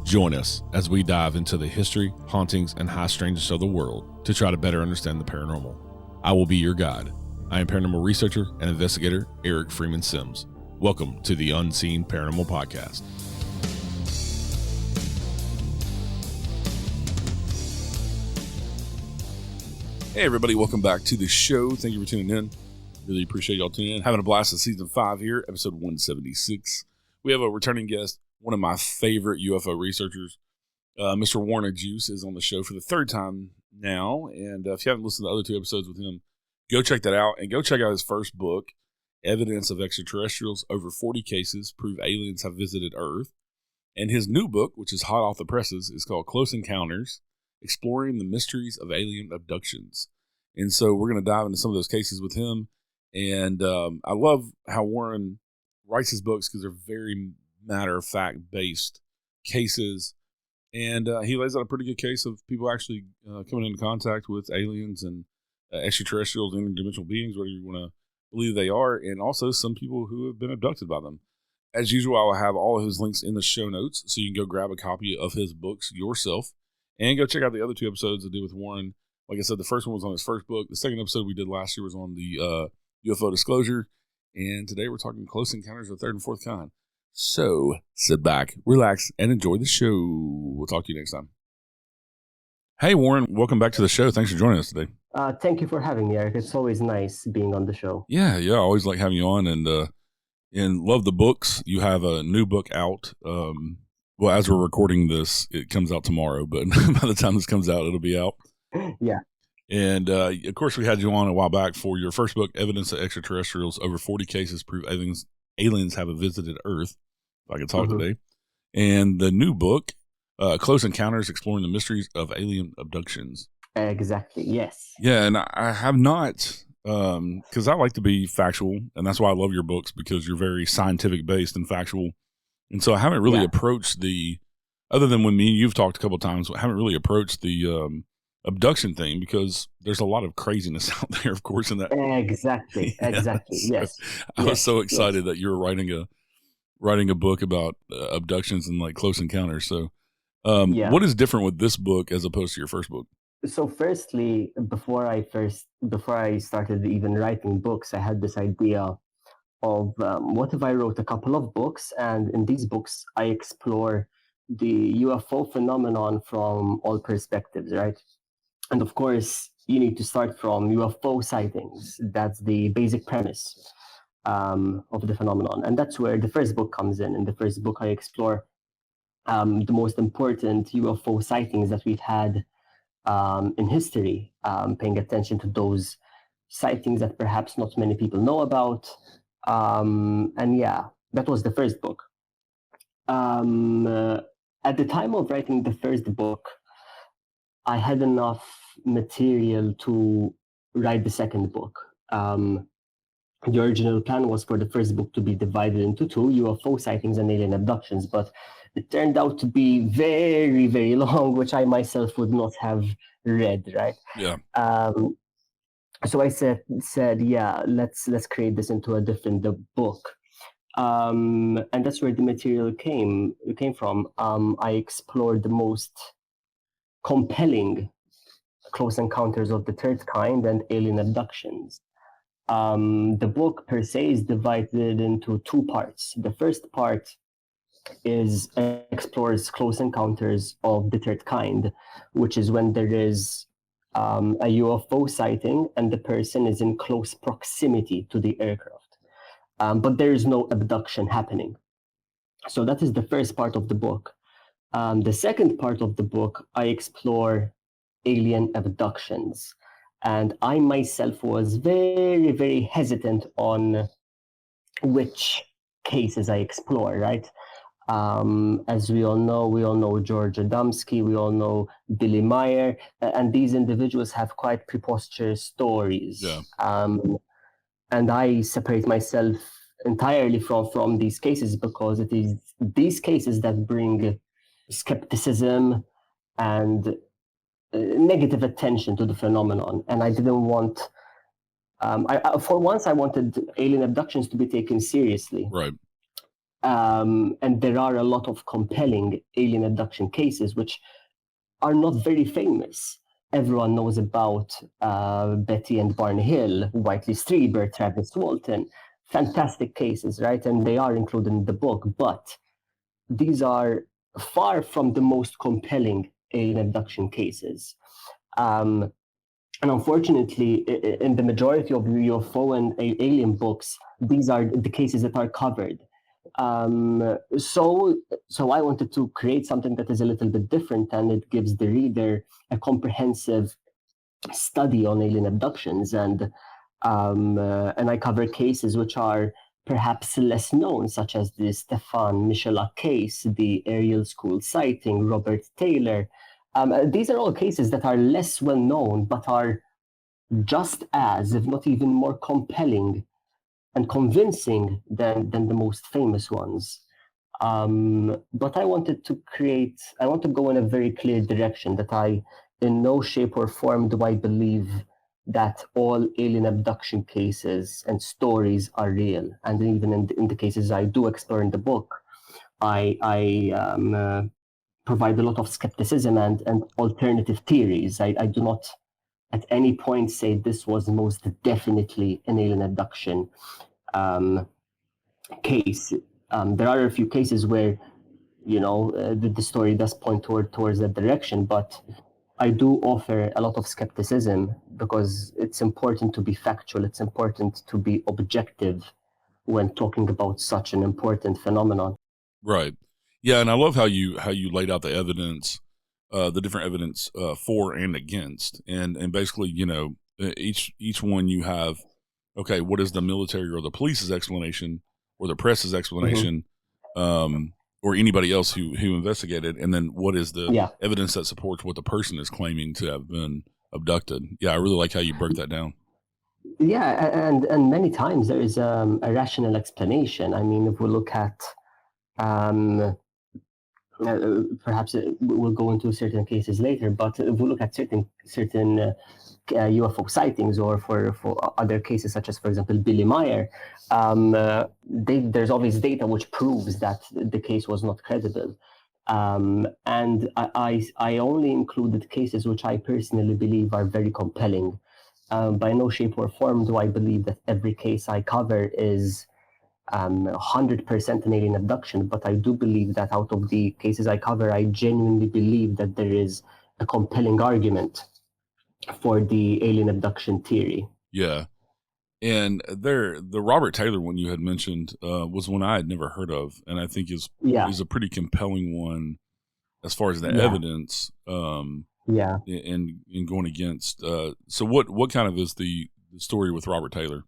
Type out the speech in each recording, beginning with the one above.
Join us as we dive into the history, hauntings, and high strangeness of the world to try to better understand the paranormal. I will be your guide. I am paranormal researcher and investigator Eric Freeman Sims. Welcome to the Unseen Paranormal Podcast. Hey everybody, welcome back to the show. Thank you for tuning in. Really appreciate y'all tuning in. Having a blast at season 5 here, episode 176. We have a returning guest, one of my favorite UFO researchers. Mr. Warren Agius is on the show for the third time now. And if you haven't listened to the other 2 episodes with him, go check that out. And go check out his first book, Evidence of Extraterrestrials. Over 40 cases prove aliens have visited Earth. And his new book, which is hot off the presses, is called Close Encounters, Exploring the Mysteries of Alien Abductions. And so we're going to dive into some of those cases with him. And I love how Warren writes his books because they're very matter-of-fact based cases. And he lays out a pretty good case of people actually coming into contact with aliens and extraterrestrials, interdimensional beings, whatever you want to believe they are, and also some people who have been abducted by them. As usual, I will have all of his links in the show notes, so you can go grab a copy of his books yourself. And go check out the other 2 episodes I did with Warren. Like I said, the first one was on his first book. The second episode we did last year was on the UFO disclosure. And today we're talking Close Encounters of the Third and Fourth Kind. So sit back, relax, and enjoy the show. We'll talk to you next time. Hey, Warren, welcome back to the show. Thanks for joining us today. Thank you for having me, Eric. It's always nice being on the show. Yeah. I always like having you on and love the books. You have a new book out. Well, as we're recording this, it comes out tomorrow, but by the time this comes out, it'll be out. Yeah. And, of course, we had you on a while back for your first book, Evidence of Extraterrestrials. Over 40 cases prove aliens have visited Earth, if I could talk today. And the new book, Close Encounters, Exploring the Mysteries of Alien Abductions. Exactly, yes. Yeah, and I have not, because I like to be factual, and that's why I love your books, because you're very scientific-based and factual. And so I haven't really approached other than when me and you've talked a couple of times, I haven't really approached the abduction thing because there's a lot of craziness out there, of course, in that. Exactly, yes. I was so excited that you were writing a book about abductions and like close encounters. So what is different with this book as opposed to your first book? So firstly, before I started even writing books, I had this idea of what if I wrote a couple of books, and in these books I explore the UFO phenomenon from all perspectives, right? And of course, you need to start from UFO sightings. That's the basic premise of the phenomenon. And that's where the first book comes in. In the first book, I explore the most important UFO sightings that we've had in history, paying attention to those sightings that perhaps not many people know about. That was the first book. At the time of writing the first book, I had enough material to write the second book. The original plan was for the first book to be divided into 2, UFO sightings and alien abductions, but it turned out to be very, very long, which I myself would not have read, right? Yeah. So I said, let's create this into a different book. And that's where the material came from. I explored the most compelling close encounters of the third kind and alien abductions. The book per se is divided into 2 parts. The first part explores close encounters of the third kind, which is when there is a UFO sighting and the person is in close proximity to the aircraft. But there is no abduction happening. So that is the first part of the book. The second part of the book, I explore alien abductions. And I myself was very, very hesitant on which cases I explore, right? As we all know George Adamski, we all know Billy Meyer, and these individuals have quite preposterous stories. Yeah. And I separate myself entirely from these cases because it is these cases that bring skepticism and negative attention to the phenomenon. And I didn't want, for once, I wanted alien abductions to be taken seriously. Right. And there are a lot of compelling alien abduction cases which are not very famous. Everyone knows about Betty and Barney Hill, Whiteley Strieber, Travis Walton. Fantastic cases, right? And they are included in the book, but these are far from the most compelling alien abduction cases. And unfortunately, in the majority of UFO and alien books, these are the cases that are covered. So I wanted to create something that is a little bit different, and it gives the reader a comprehensive study on alien abductions, and I cover cases which are perhaps less known, such as the Stefan Michalak case, the Ariel School sighting, Robert Taylor. These are all cases that are less well known, but are just as, if not even more compelling and convincing than the most famous ones. But I want to go in a very clear direction that in no shape or form do I believe that all alien abduction cases and stories are real. And even in the cases I do explore in the book, I provide a lot of skepticism and alternative theories. I do not at any point say this was most definitely an alien abduction case. There are a few cases where, the story does point towards that direction, but I do offer a lot of skepticism because it's important to be factual. It's important to be objective when talking about such an important phenomenon. Right. Yeah, and I love how you laid out the evidence, the different evidence for and against, and basically, each one you have. Okay, what is the military or the police's explanation, or the press's explanation, or anybody else who investigated, and then what is the evidence that supports what the person is claiming to have been abducted? Yeah, I really like how you broke that down. Yeah, and many times there is a rational explanation. I mean, if we look at perhaps we'll go into certain cases later, but if we look at certain UFO sightings, or for other cases such as, for example, Billy Meyer, there's always data which proves that the case was not credible. And I only included cases which I personally believe are very compelling. By no shape or form do I believe that every case I cover is 100% an alien abduction, but I do believe that out of the cases I cover, I genuinely believe that there is a compelling argument for the alien abduction theory. Yeah. And the Robert Taylor one you had mentioned was one I had never heard of, and I think is a pretty compelling one as far as the evidence. In going against. So what kind of is the story with Robert Taylor?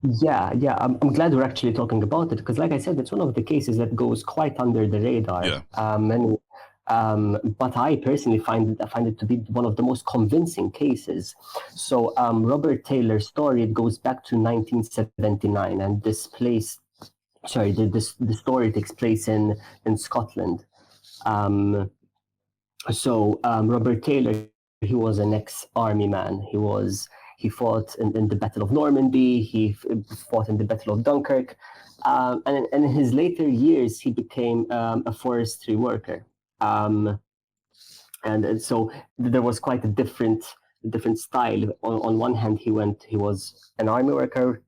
Yeah. I'm glad we're actually talking about it, because, like I said, it's one of the cases that goes quite under the radar. Yeah. But I personally find it to be one of the most convincing cases. So Robert Taylor's story, it goes back to 1979, and the story takes place in Scotland. Robert Taylor, he was an ex-army man. He fought in the Battle of Normandy. He fought in the Battle of Dunkirk, and in his later years, he became a forestry worker. And so there was quite a different style. On one hand, he was an army worker.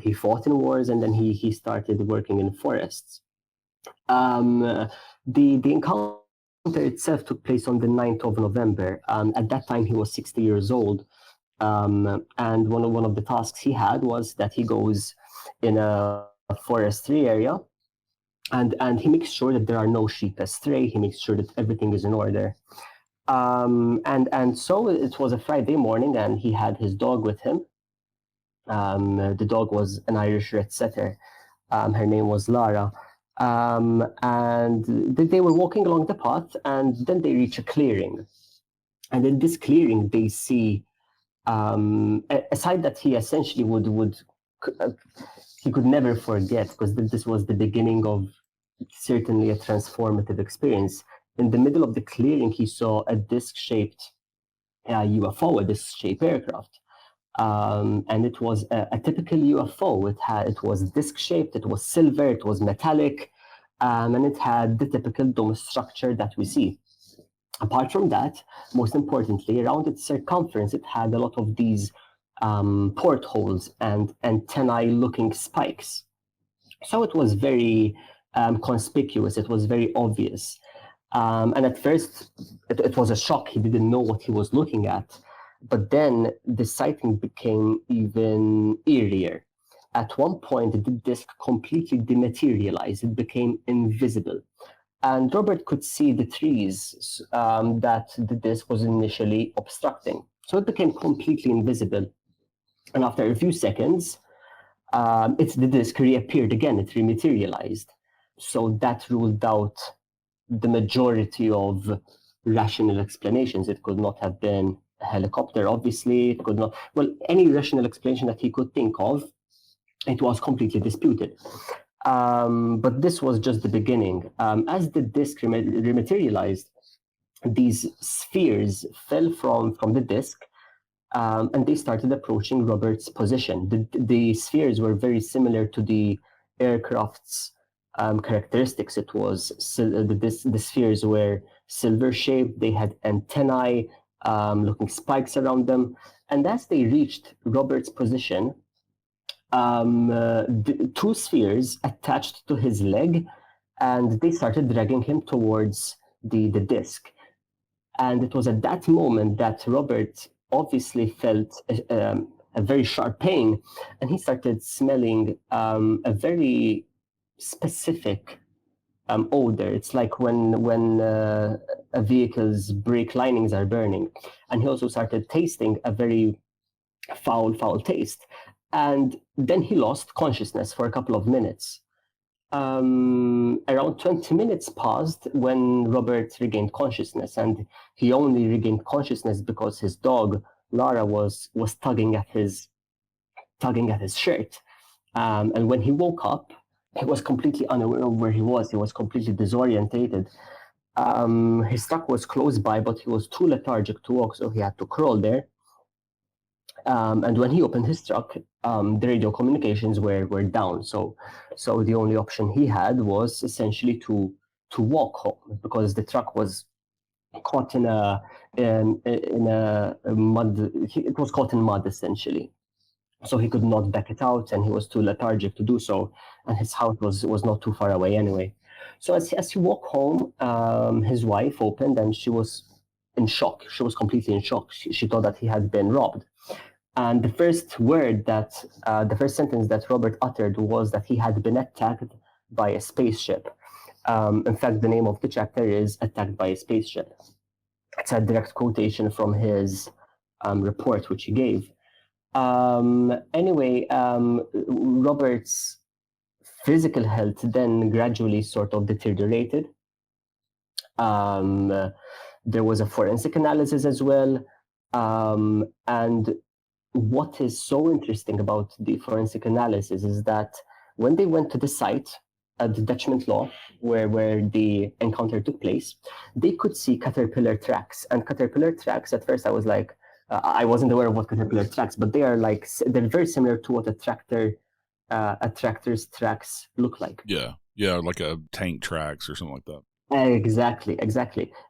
He fought in wars, and then he started working in forests. The encounter itself took place on the 9th of November. At that time, he was 60 years old. And one of the tasks he had was that he goes in a forestry area, and he makes sure that there are no sheep astray. He makes sure that everything is in order. And so it was a Friday morning, and he had his dog with him. The dog was an Irish Red Setter. Her name was Lara. And they were walking along the path, and then they reach a clearing. And in this clearing, they see a sight that he essentially he could never forget, because this was the beginning of certainly a transformative experience. In the middle of the clearing, he saw a disc-shaped UFO, a disc-shaped aircraft. And it was a typical UFO. It was disc-shaped, it was silver, it was metallic, and it had the typical dome structure that we see. Apart from that, most importantly, around its circumference, it had a lot of these portholes and antennae-looking spikes. So it was very conspicuous. It was very obvious. And at first, it was a shock. He didn't know what he was looking at. But then the sighting became even eerier. At one point, the disk completely dematerialized. It became invisible. And Robert could see the trees that the disk was initially obstructing. So it became completely invisible. And after a few seconds, the disk reappeared again. It rematerialized. So that ruled out the majority of rational explanations. It could not have been a helicopter, obviously. It could not, well, any rational explanation that he could think of, it was completely disputed. But this was just the beginning. As the disk rematerialized, these spheres fell from the disk, and they started approaching Robert's position. The spheres were very similar to the aircraft's characteristics. It was the spheres were silver shaped. They had antennae, looking spikes around them. And as they reached Robert's position, two spheres attached to his leg, and they started dragging him towards the disc. And it was at that moment that Robert obviously felt a very sharp pain, and he started smelling a very specific odor. It's like when a vehicle's brake linings are burning. And he also started tasting a very foul taste. And then he lost consciousness for a couple of minutes. Around 20 minutes passed when Robert regained consciousness, and he only regained consciousness because his dog Lara was tugging at his shirt. And when he woke up, he was completely unaware of where he was. He was completely disorientated. His truck was close by, but he was too lethargic to walk, so he had to crawl there. And when he opened his truck, the radio communications were down. So the only option he had was essentially to walk home, because the truck was caught in a mud. It was caught in mud essentially. So he could not back it out, and he was too lethargic to do so. And his house was not too far away anyway. So as he walked home, his wife opened, and she was in shock. She was completely in shock. She thought that he had been robbed. And the first sentence that Robert uttered was that he had been attacked by a spaceship. In fact, the name of the chapter is "Attacked by a Spaceship." It's a direct quotation from his report, which he gave. Anyway, Robert's physical health then gradually sort of deteriorated. There was a forensic analysis as well. And what is so interesting about the forensic analysis is that when they went to the site at the Dutchman Law, where the encounter took place, they could see caterpillar tracks. And caterpillar tracks, at first I was like, I wasn't aware of what caterpillar tracks, but they're very similar to what a tractor's tracks look like. Yeah, like a tank tracks or something like that. Exactly.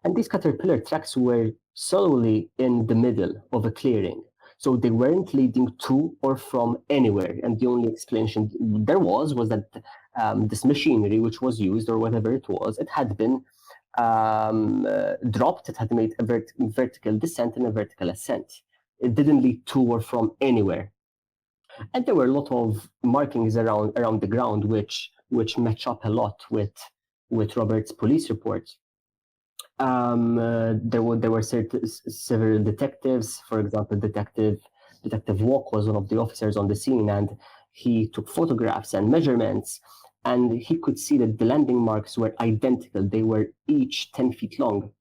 And these caterpillar tracks were solely in the middle of a clearing. So they weren't leading to or from anywhere. And the only explanation there was that this machinery which was used, or whatever it was, it had been dropped. It had made a vertical descent and a vertical ascent. It didn't lead to or from anywhere. And there were a lot of markings around the ground which match up a lot with Robert's police report. There were several detectives. For example, Detective Walk was one of the officers on the scene, and he took photographs and measurements, and he could see that the landing marks were identical. They were each 10 feet long.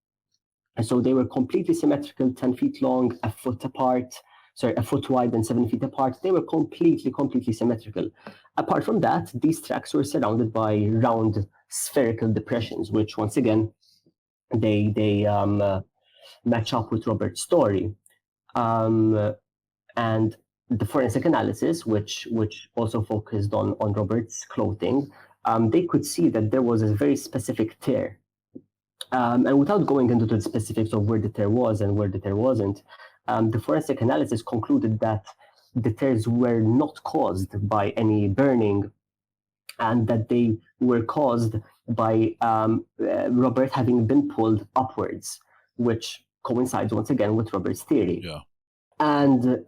And so they were completely symmetrical, 10 feet long, a foot wide and 7 feet apart. They were completely symmetrical. Apart from that, these tracks were surrounded by round spherical depressions, which once again, they match up with Robert's story. And the forensic analysis, which also focused on Robert's clothing, they could see that there was a very specific tear. And without going into the specifics of where the tear was and where the tear wasn't, the forensic analysis concluded that the tears were not caused by any burning, and that they were caused by Robert having been pulled upwards, which coincides once again with Robert's theory. Yeah. And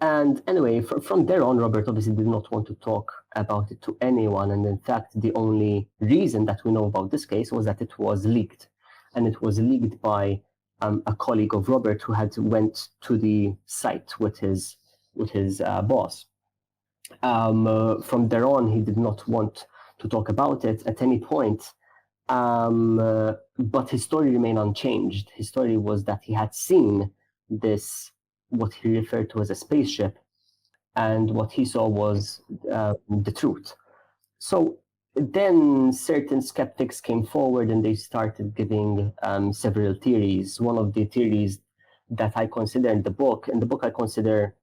anyway, from there on, Robert obviously did not want to talk about it to anyone. And in fact, the only reason that we know about this case was that it was leaked. And it was leaked by a colleague of Robert who had went to the site with his boss. From there on, he did not want to talk about it at any point. But his story remained unchanged. His story was that he had seen this, what he referred to as a spaceship, and what he saw was the truth. So then certain skeptics came forward and they started giving several theories. One of the theories that I consider in the book I consider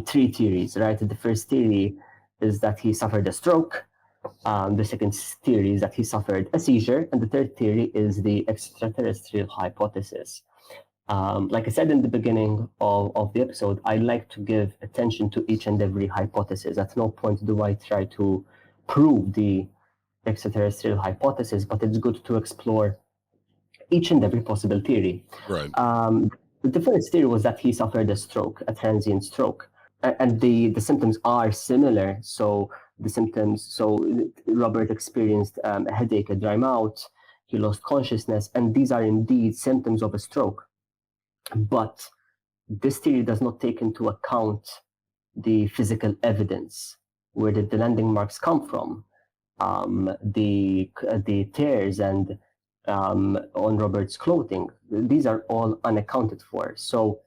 three theories, right? The first theory is that he suffered a stroke. The second theory is that he suffered a seizure. And the third theory is the extraterrestrial hypothesis. Like I said in the beginning of the episode, I like to give attention to each and every hypothesis. At no point do I try to prove the extraterrestrial hypothesis, but it's good to explore each and every possible theory. Right. The first theory was that he suffered a stroke, a transient stroke, and the symptoms are similar. So Robert experienced a headache, a dry mouth, he lost consciousness, and these are indeed symptoms of a stroke. But this theory does not take into account the physical evidence. Where did the landing marks come from? The tears and on Robert's clothing, these are all unaccounted for. So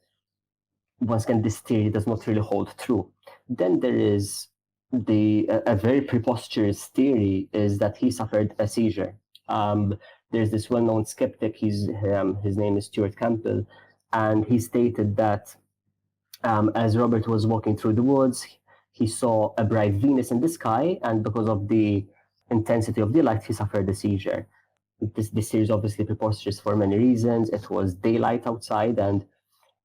once again, this theory does not really hold true. Then there is a very preposterous theory is that he suffered a seizure. There's this well-known skeptic, his name is Stuart Campbell, and he stated that as Robert was walking through the woods, he saw a bright Venus in the sky, and because of the intensity of the light, he suffered a seizure. This theory is obviously preposterous for many reasons. It was daylight outside, and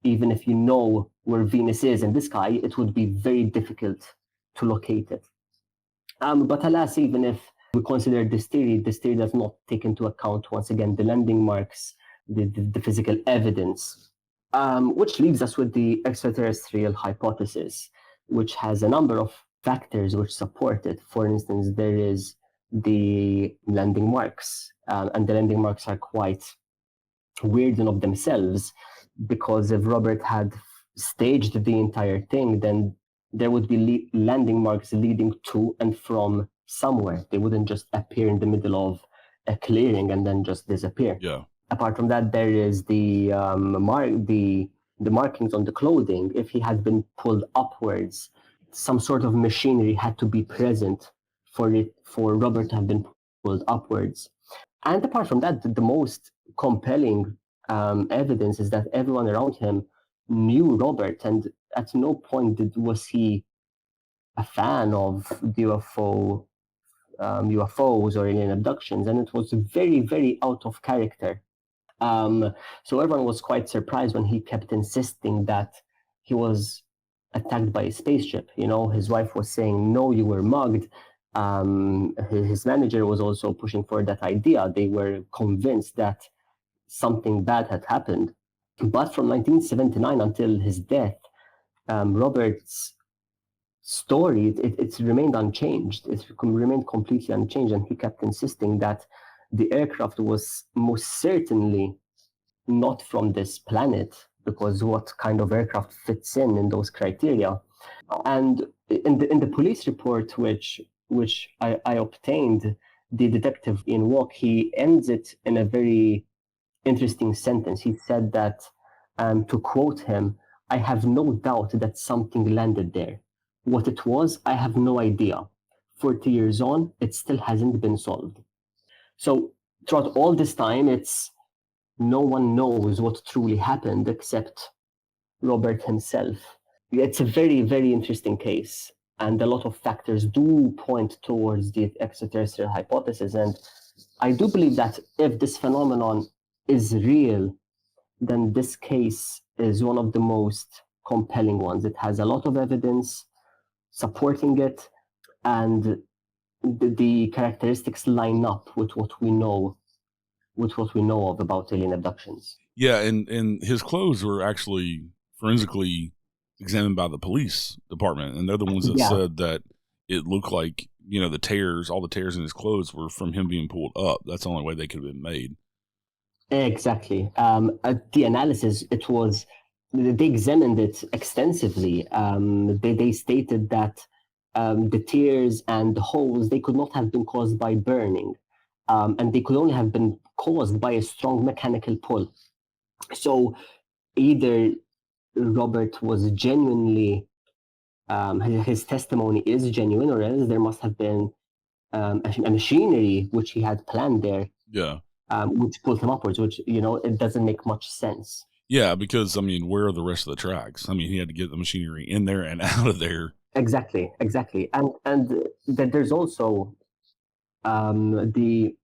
even if you know where Venus is in the sky, it would be very difficult to locate it. But alas, even if we consider this theory does not take into account, once again, the landing marks, the physical evidence, which leaves us with the extraterrestrial hypothesis, which has a number of factors which support it. For instance, there is the landing marks, and the landing marks are quite weird in of themselves, because if Robert had staged the entire thing, then there would be landing marks leading to and from somewhere. They wouldn't just appear in the middle of a clearing and then just disappear. Yeah. Apart from that, there is the markings on the clothing. If he had been pulled upwards, some sort of machinery had to be present for Robert to have been pulled upwards. And apart from that, the most compelling evidence is that everyone around him knew Robert, and at no point was he a fan of UFOs or alien abductions, and it was very, very out of character. So everyone was quite surprised when he kept insisting that he was attacked by a spaceship. You know, his wife was saying, "No, you were mugged." His manager was also pushing for that idea. They were convinced that something bad had happened. But from 1979 until his death, Robert's story, it remained unchanged. It remained completely unchanged, and he kept insisting that the aircraft was most certainly not from this planet, because what kind of aircraft fits in those criteria? And in the police report, which I obtained, the detective Ian Walk, he ends it in a very interesting sentence. He said that, to quote him, "I have no doubt that something landed there. What it was, I have no idea. 40 years on, it still hasn't been solved." So throughout all this time, no one knows what truly happened except Robert himself. it's a very, very interesting case. And a lot of factors do point towards the extraterrestrial hypothesis. And I do believe that if this phenomenon is real, then this case is one of the most compelling ones. It has a lot of evidence supporting it, and the characteristics line up with what we know of about alien abductions. Yeah, and his clothes were actually forensically examined by the police department, and they're the ones that said that it looked like, the tears, all the tears in his clothes were from him being pulled up. That's the only way they could have been made. Exactly. The analysis, they examined it extensively. They stated that the tears and the holes, they could not have been caused by burning, and they could only have been caused by a strong mechanical pull. So either Robert was genuinely, his testimony is genuine, or else there must have been a machinery which he had planned there. Yeah. Which pulled him upwards, which, it doesn't make much sense. Yeah, because, where are the rest of the tracks? He had to get the machinery in there and out of there. Exactly. And there's also the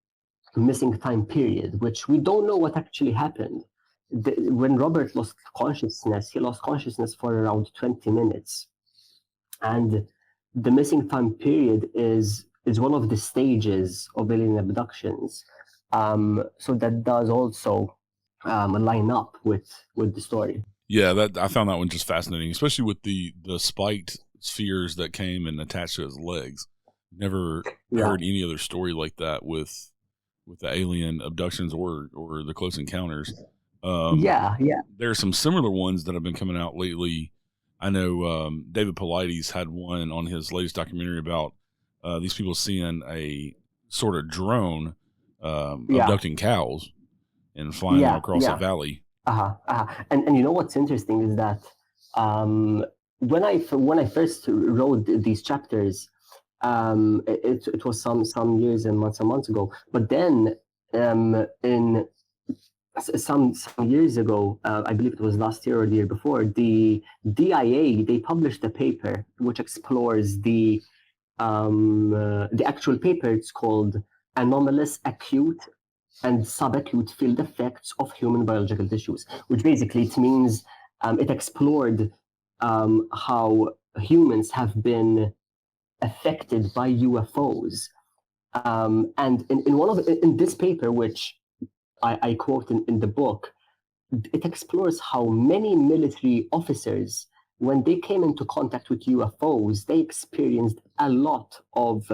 missing time period, which we don't know what actually happened. When Robert lost consciousness, he lost consciousness for around 20 minutes. And the missing time period is one of the stages of alien abductions. So that does also line up with the story. Yeah, I found that one just fascinating, especially with the spiked spheres that came and attached to his legs. Never heard any other story like that with the alien abductions or the close encounters. There are some similar ones that have been coming out lately. I know David Paulides had one on his latest documentary about these people seeing a sort of drone abducting cows and flying them across a valley. And you know what's interesting is that when I first wrote these chapters, it was some years and months ago. But then in some years ago, I believe it was last year or the year before, the DIA, they published a paper which explores the actual paper. It's called Anomalous Acute and Subacute Field Effects of Human Biological Tissues, which basically it means it explored how humans have been affected by UFOs. And in this paper, which I quote in the book, it explores how many military officers, when they came into contact with UFOs, they experienced a lot of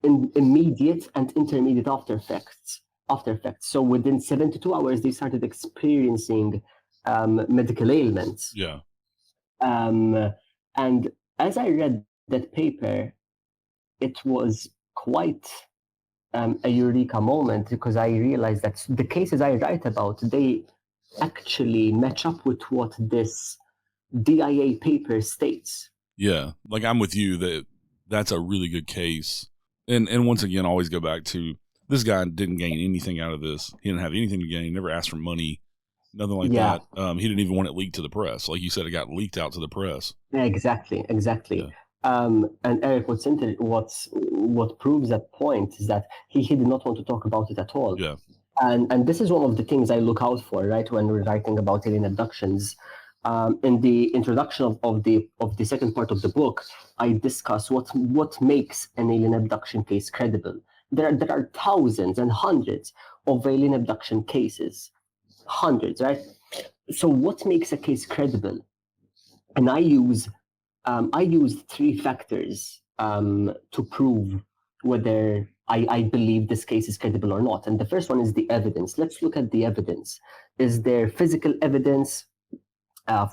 immediate and intermediate after effects. So within 72 hours, they started experiencing medical ailments. Yeah. And as I read that paper, it was quite a eureka moment, because I realized that the cases I write about, they actually match up with what this DIA paper states. Yeah, like I'm with you that's a really good case. And once again, always go back to this guy didn't gain anything out of this. He didn't have anything to gain, never asked for money, nothing like that. He didn't even want it leaked to the press. Like you said, it got leaked out to the press. Exactly. Yeah. And Eric, what proves that point is that he did not want to talk about it at all. Yeah. And this is one of the things I look out for, right, when we're writing about alien abductions. In the introduction of the second part of the book, I discuss what makes an alien abduction case credible. There are thousands and hundreds of alien abduction cases, hundreds, right? So what makes a case credible? And I used three factors to prove whether I believe this case is credible or not. And the first one is the evidence. Let's look at the evidence. Is there physical evidence?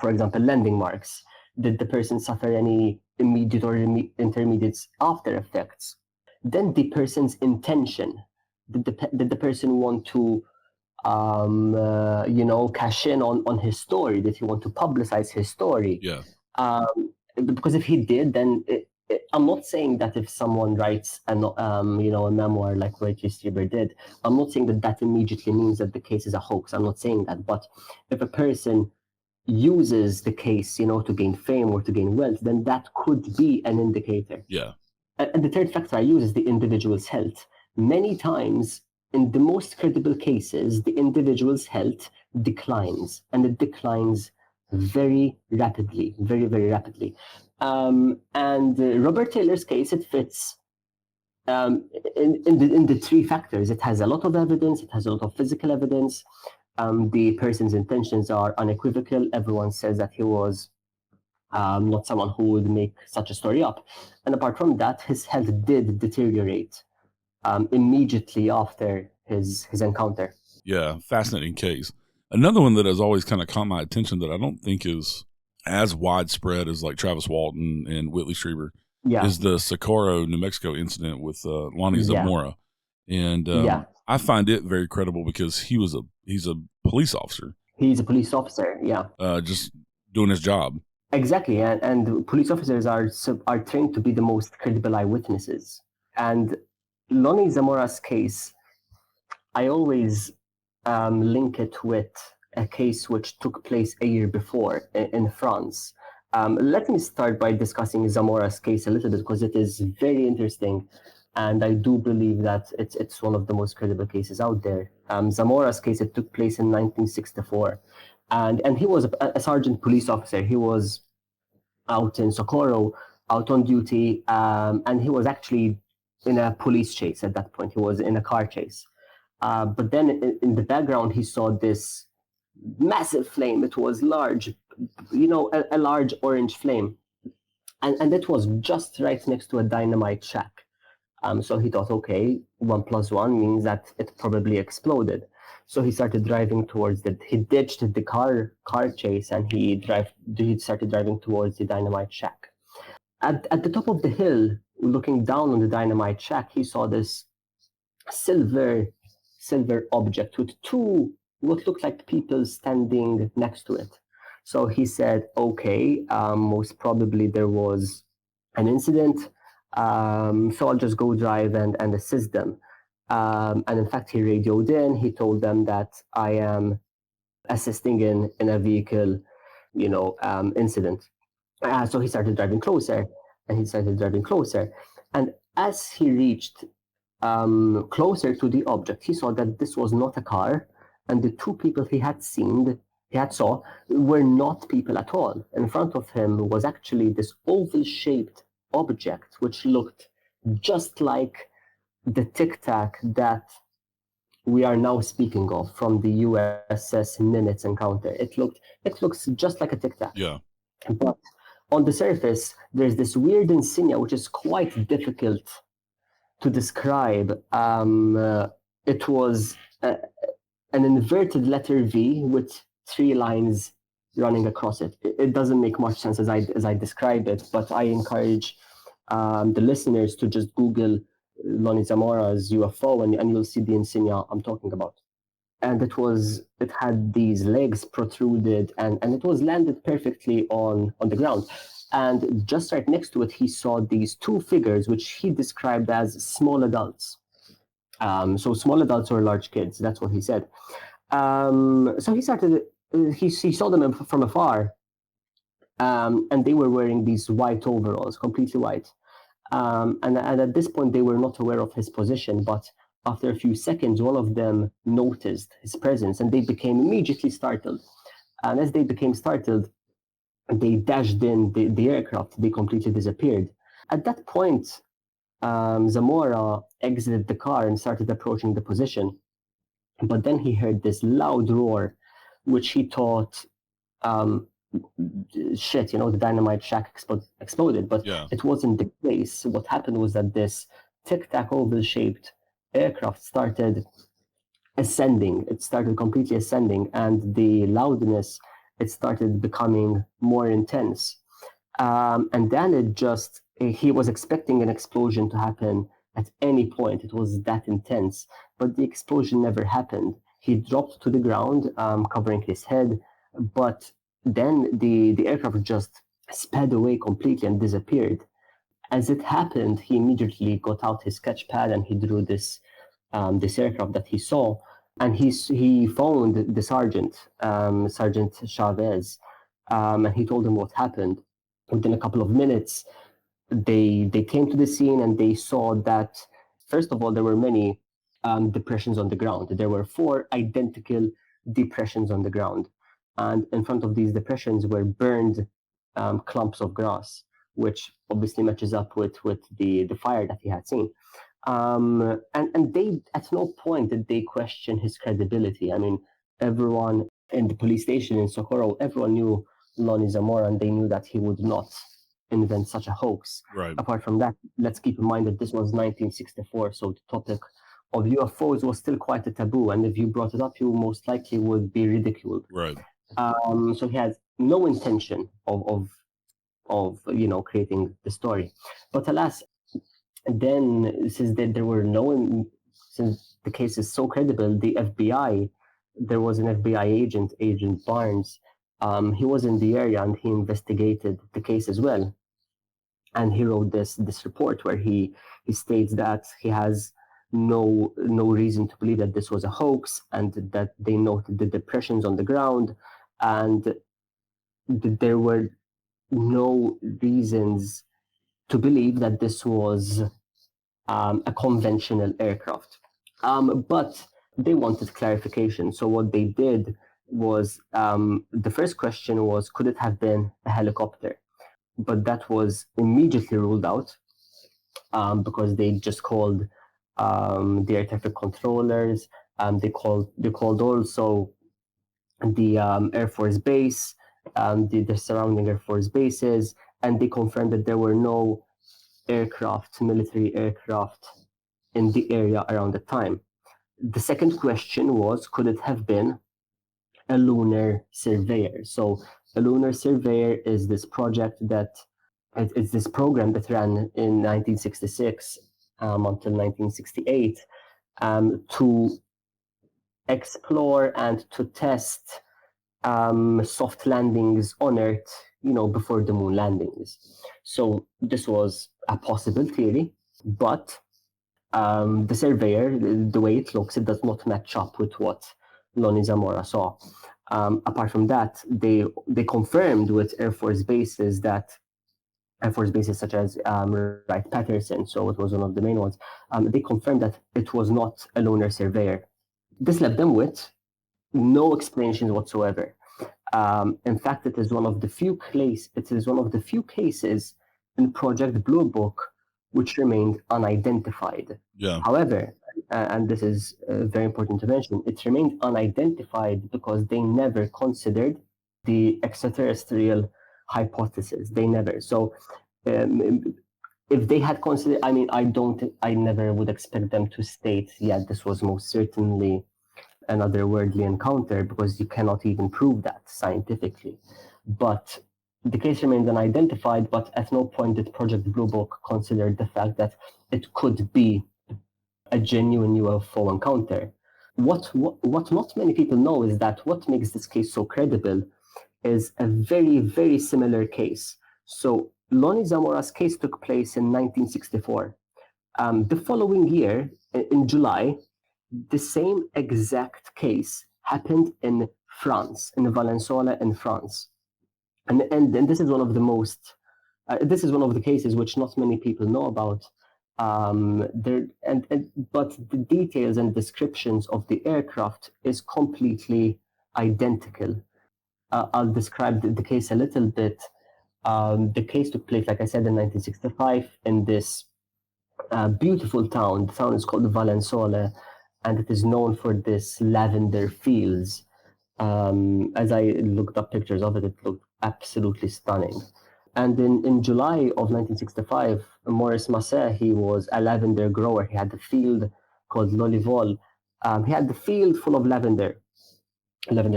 For example, landing marks. Did the person suffer any immediate or intermediate after effects? Then the person's intention. Did the person want to cash in on his story? Did he want to publicize his story? Yeah. Because if he did, then I'm not saying that if someone writes a memoir like Rachel Strieber did, I'm not saying that immediately means that the case is a hoax. I'm not saying that. But if a person uses the case, to gain fame or to gain wealth, then that could be an indicator. Yeah. And the third factor I use is the individual's health. Many times, in the most credible cases, the individual's health declines, and it declines very rapidly, very, very rapidly. And Robert Taylor's case, it fits in the three factors. It has a lot of evidence, it has a lot of physical evidence. The person's intentions are unequivocal. Everyone says that he was not someone who would make such a story up. And apart from that, his health did deteriorate immediately after his encounter. Yeah, fascinating case. Another one that has always kind of caught my attention that I don't think is as widespread as like Travis Walton and Whitley Strieber is the Socorro, New Mexico incident with Lonnie Zamora. And I find it very credible because he's a police officer. He's a police officer, yeah. Just doing his job. Exactly, and police officers are trained to be the most credible eyewitnesses. And Lonnie Zamora's case, I always link it with a case which took place a year before in France. Let me start by discussing Zamora's case a little bit because it is very interesting, and I do believe that it's one of the most credible cases out there. Zamora's case, it took place in 1964, and he was a sergeant police officer. He was out in Socorro, out on duty, and he was actually in a police chase at that point. He was in a car chase. But then in the background, he saw this massive flame. It was large, a large orange flame. And it was just right next to a dynamite shack. So he thought, okay, 1 + 1 means that it probably exploded. So he started driving towards it. He ditched the car chase and he started driving towards the dynamite shack. At the top of the hill, looking down on the dynamite shack, he saw this silver object with two what looked like people standing next to it. So he said, okay, most probably there was an incident, so I'll just go drive and assist them. And in fact, he radioed in. He told them that I am assisting in a vehicle, incident. So he started driving closer, and as he reached closer to the object, he saw that this was not a car, and the two people he had saw were not people at all. In front of him was actually this oval-shaped object, which looked just like the Tic Tac that we are now speaking of from the USS Nimitz encounter. It looks just like a Tic Tac. Yeah. But on the surface, there's this weird insignia which is quite difficult to describe. It was an inverted letter V with 3 lines running across it. It doesn't make much sense as I describe it, but I encourage the listeners to just Google Lonnie Zamora's UFO and you'll see the insignia I'm talking about. And it had these legs protruded and it was landed perfectly on the ground. And just right next to it, he saw these 2 figures, which he described as small adults. So small adults or large kids, that's what he said. So he saw them from afar, and they were wearing these white overalls, completely white. And at this point, they were not aware of his position, but after a few seconds, one of them noticed his presence, and they became immediately startled. And as they became startled, they dashed in the aircraft. They completely disappeared. At that point, Zamora exited the car and started approaching the position. But then he heard this loud roar, which he thought, the dynamite shack exploded. But It wasn't the case. What happened was that this tic-tac oval-shaped aircraft started ascending. It started completely ascending, and the loudness, it started becoming more intense. And then he was expecting an explosion to happen at any point. It was that intense, but the explosion never happened. He dropped to the ground, covering his head, but then the aircraft just sped away completely and disappeared. As it happened, he immediately got out his sketch pad and he drew this aircraft that he saw, and he phoned the sergeant, Sergeant Chavez, and he told them what happened. Within a couple of minutes, they came to the scene and they saw that, first of all, there were many depressions on the ground. There were 4 identical depressions on the ground, and in front of these depressions were burned clumps of grass, which obviously matches up with the fire that he had seen. And they, at no point did they question his credibility. I mean, everyone in the police station in Socorro, everyone knew Lonnie Zamora, and they knew that he would not invent such a hoax. Right. Apart from that, let's keep in mind that this was 1964, so the topic of UFOs was still quite a taboo, and if you brought it up, you most likely would be ridiculed. Right. So he has no intention of creating the story. But alas, then since there were since the case is so credible, the FBI, there was an FBI agent, Agent Barnes. He was in the area and he investigated the case as well. And he wrote this report where he states that he has no reason to believe that this was a hoax, and that they noted the depressions on the ground, and there were no reasons to believe that this was a conventional aircraft. But they wanted clarification. So what they did was, the first question was, could it have been a helicopter? But that was immediately ruled out, because they just called the air traffic controllers. They called also the Air Force Base, the surrounding Air Force bases, and they confirmed that there were no military aircraft in the area around the time. The second question was, could it have been a lunar surveyor? So a lunar surveyor is this it's this program that ran in 1966 until 1968 to explore and to test soft landings on Earth, before the moon landings. So this was a possible theory, but the surveyor, the way it looks, it does not match up with what Lonnie Zamora saw. Apart from that, they confirmed with Air Force bases such as Wright-Patterson, so it was one of the main ones, they confirmed that it was not a lunar surveyor. This left them with no explanations whatsoever. In fact, it is one of the few cases in Project Blue Book which remained unidentified. Yeah. However, and this is very important to mention, it remained unidentified because they never considered the extraterrestrial hypothesis. They never. So if they had considered, I never would expect them to state, this was most certainly an otherworldly encounter, because you cannot even prove that scientifically. But the case remains unidentified, but at no point did Project Blue Book consider the fact that it could be a genuine UFO encounter. What not many people know is that what makes this case so credible is a very, very similar case. So Lonnie Zamora's case took place in 1964. The following year, in July, the same exact case happened in France, in Valenzuela in France. And this is one of this is one of the cases which not many people know about. But the details and descriptions of the aircraft is completely identical. I'll describe the case a little bit. The case took place, like I said, in 1965 in this beautiful town. The town is called Valenzuela, and it is known for this lavender fields. As I looked up pictures of it, it looked absolutely stunning. And in July of 1965, Maurice Masset, he was a lavender grower. He had a field called L'Olivol. He had the field full of lavender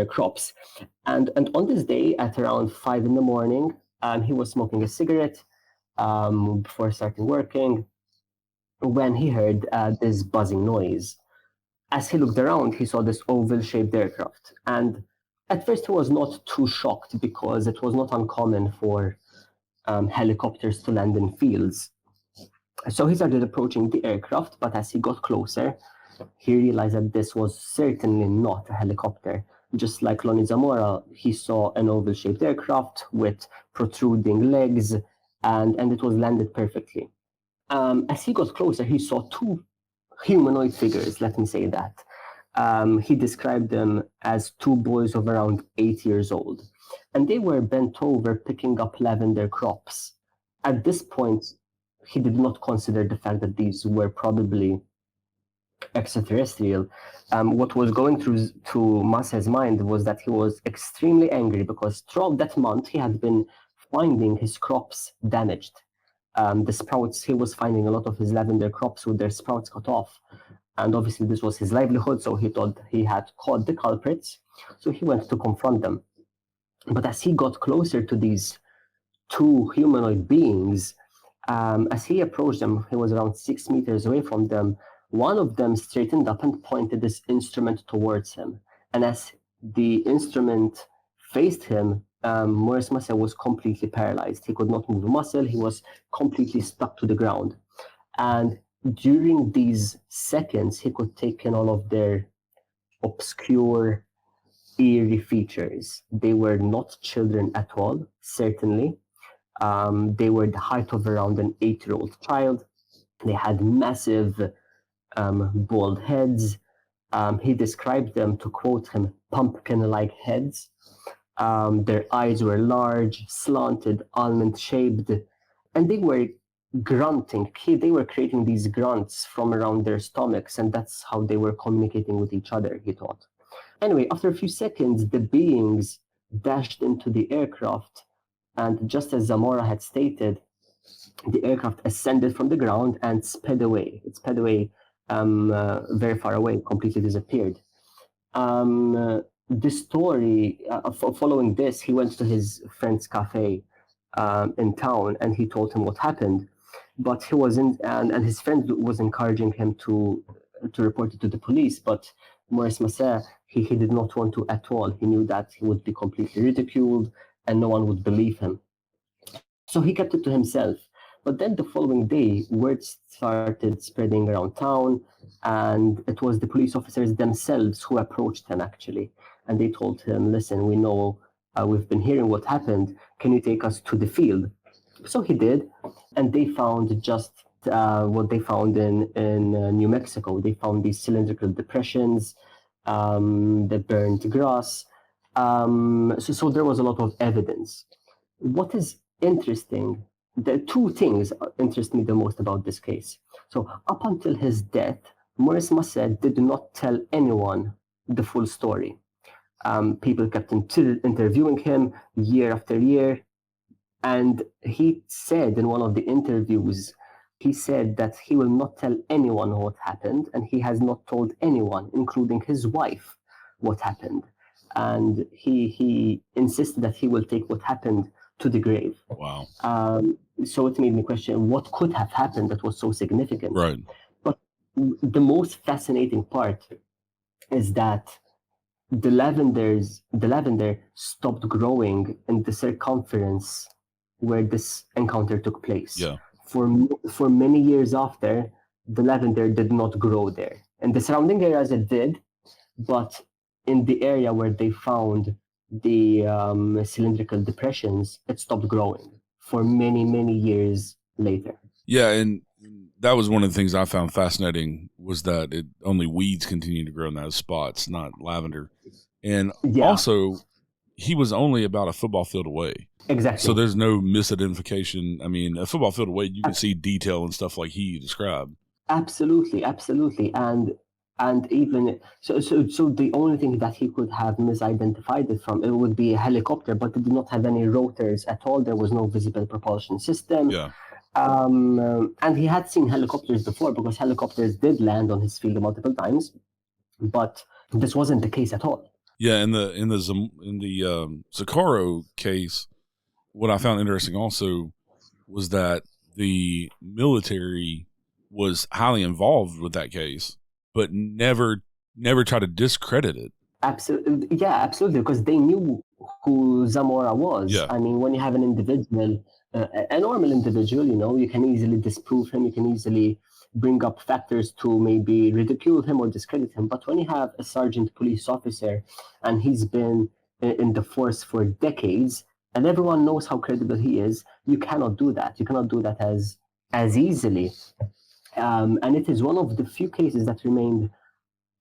crops. And on this day, at around 5 a.m, he was smoking a cigarette before starting working, when he heard this buzzing noise. As he looked around, he saw this oval-shaped aircraft. And at first, he was not too shocked, because it was not uncommon for helicopters to land in fields. So he started approaching the aircraft, but as he got closer, he realized that this was certainly not a helicopter. just like Lonnie Zamora, he saw an oval-shaped aircraft with protruding legs, and it was landed perfectly. As he got closer, he saw two humanoid figures, let me say that. He described them as two boys of around 8 years old, and they were bent over picking up lavender crops. At this point, he did not consider the fact that these were probably extraterrestrial. What was going through Masa's mind was that he was extremely angry because throughout that month he had been finding his crops damaged. The sprouts, he was finding a lot of his lavender crops with their sprouts cut off. And obviously this was his livelihood, so he thought he had caught the culprits. So he went to confront them. But as he got closer to these two humanoid beings, as he approached them, he was around 6 meters away from them. One of them straightened up and pointed this instrument towards him. And as the instrument faced him, Maurice Massa was completely paralyzed. He could not move a muscle. He was completely stuck to the ground. And during these seconds, he could take in all of their obscure, eerie features. They were not children at all, certainly. They were the height of around an 8-year-old child. They had massive bald heads. He described them, to quote him, pumpkin-like heads. Their eyes were large, slanted, almond-shaped, and they were grunting. They were creating these grunts from around their stomachs, and that's how they were communicating with each other, he thought. Anyway, after a few seconds, the beings dashed into the aircraft, and just as Zamora had stated, the aircraft ascended from the ground and sped away. It sped away very far away, completely disappeared. The story, following this, he went to his friend's cafe in town, and he told him what happened. But he wasn't, and his friend was encouraging him to report it to the police. But Maurice Massa, he did not want to at all. He knew that he would be completely ridiculed, and no one would believe him. So he kept it to himself. But then the following day, word started spreading around town, and it was the police officers themselves who approached him, actually. And they told him, listen, we know we've been hearing what happened. Can you take us to the field? So he did, and they found just what they found in New Mexico. They found these cylindrical depressions, the burnt grass. So there was a lot of evidence. What is interesting, the two things interest me the most about this case. So up until his death, Maurice Massa did not tell anyone the full story. People kept interviewing him year after year. And he said in one of the interviews, he said that he will not tell anyone what happened, and he has not told anyone, including his wife, what happened. And he insisted that he will take what happened to the grave. Wow. So it made me question what could have happened that was so significant. Right. But the most fascinating part is that the lavender stopped growing in the circumference where this encounter took place. Yeah. For many years after, the lavender did not grow there. In the surrounding areas it did, but in the area where they found the cylindrical depressions, it stopped growing for many, many years later. Yeah, and that was one of the things I found fascinating, was that only weeds continue to grow in those spots, not lavender. And also, he was only about a football field away. Exactly. So there's no misidentification. I mean, a football field away, you can see detail and stuff like he described. Absolutely. And even so the only thing that he could have misidentified it from, it would be a helicopter, but it did not have any rotors at all. There was no visible propulsion system. Yeah. And he had seen helicopters before, because helicopters did land on his field multiple times, but this wasn't the case at all. Yeah, in the Zakaro case, what I found interesting also was that the military was highly involved with that case, but never tried to discredit it. Absolutely, because they knew who Zamora was. Yeah. I mean, when you have an individual, a normal individual, you can easily disprove him. You can easily bring up factors to maybe ridicule him or discredit him. But when you have a sergeant police officer and he's been in the force for decades and everyone knows how credible he is, you cannot do that. You cannot do that as easily. And it is one of the few cases that remained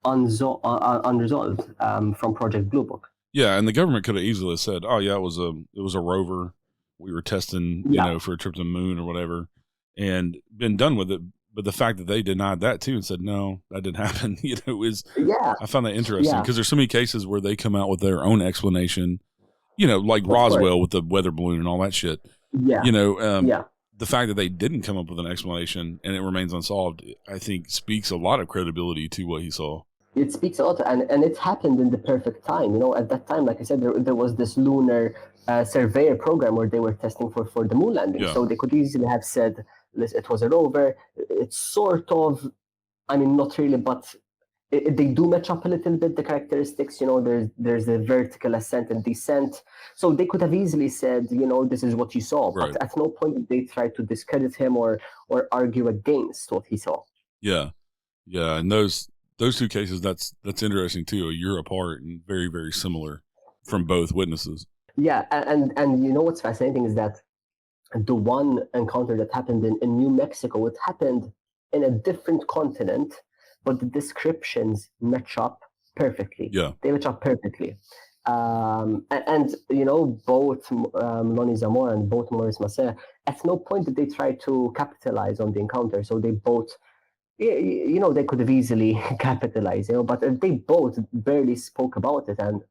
unresolved from Project Blue Book. Yeah, and the government could have easily said, "Oh yeah, it was a rover. We were testing, for a trip to the moon or whatever," and been done with it. But the fact that they denied that too and said, "No, that didn't happen," I found that interesting because there's so many cases where they come out with their own explanation. Like Roswell with the weather balloon and all that shit. Yeah. The fact that they didn't come up with an explanation and it remains unsolved, I think, speaks a lot of credibility to what he saw. It speaks a lot, and it happened in the perfect time. At that time, like I said, there was this lunar surveyor program where they were testing for the moon landing. So they could easily have said, it was a rover. It's sort of, not really, but they do match up a little bit, the characteristics. There's the vertical ascent and descent. So they could have easily said, this is what you saw. Right. But at no point did they try to discredit him or argue against what he saw. Yeah. Yeah, and those two cases, that's interesting too, a year apart and very, very similar from both witnesses. Yeah, and what's fascinating is that the one encounter that happened in New Mexico, it happened in a different continent, but the descriptions match up perfectly. Yeah. They match up perfectly. And both Lonnie Zamora and both Maurice Massé, at no point did they try to capitalize on the encounter. So they both, they could have easily capitalized, but they both barely spoke about it. And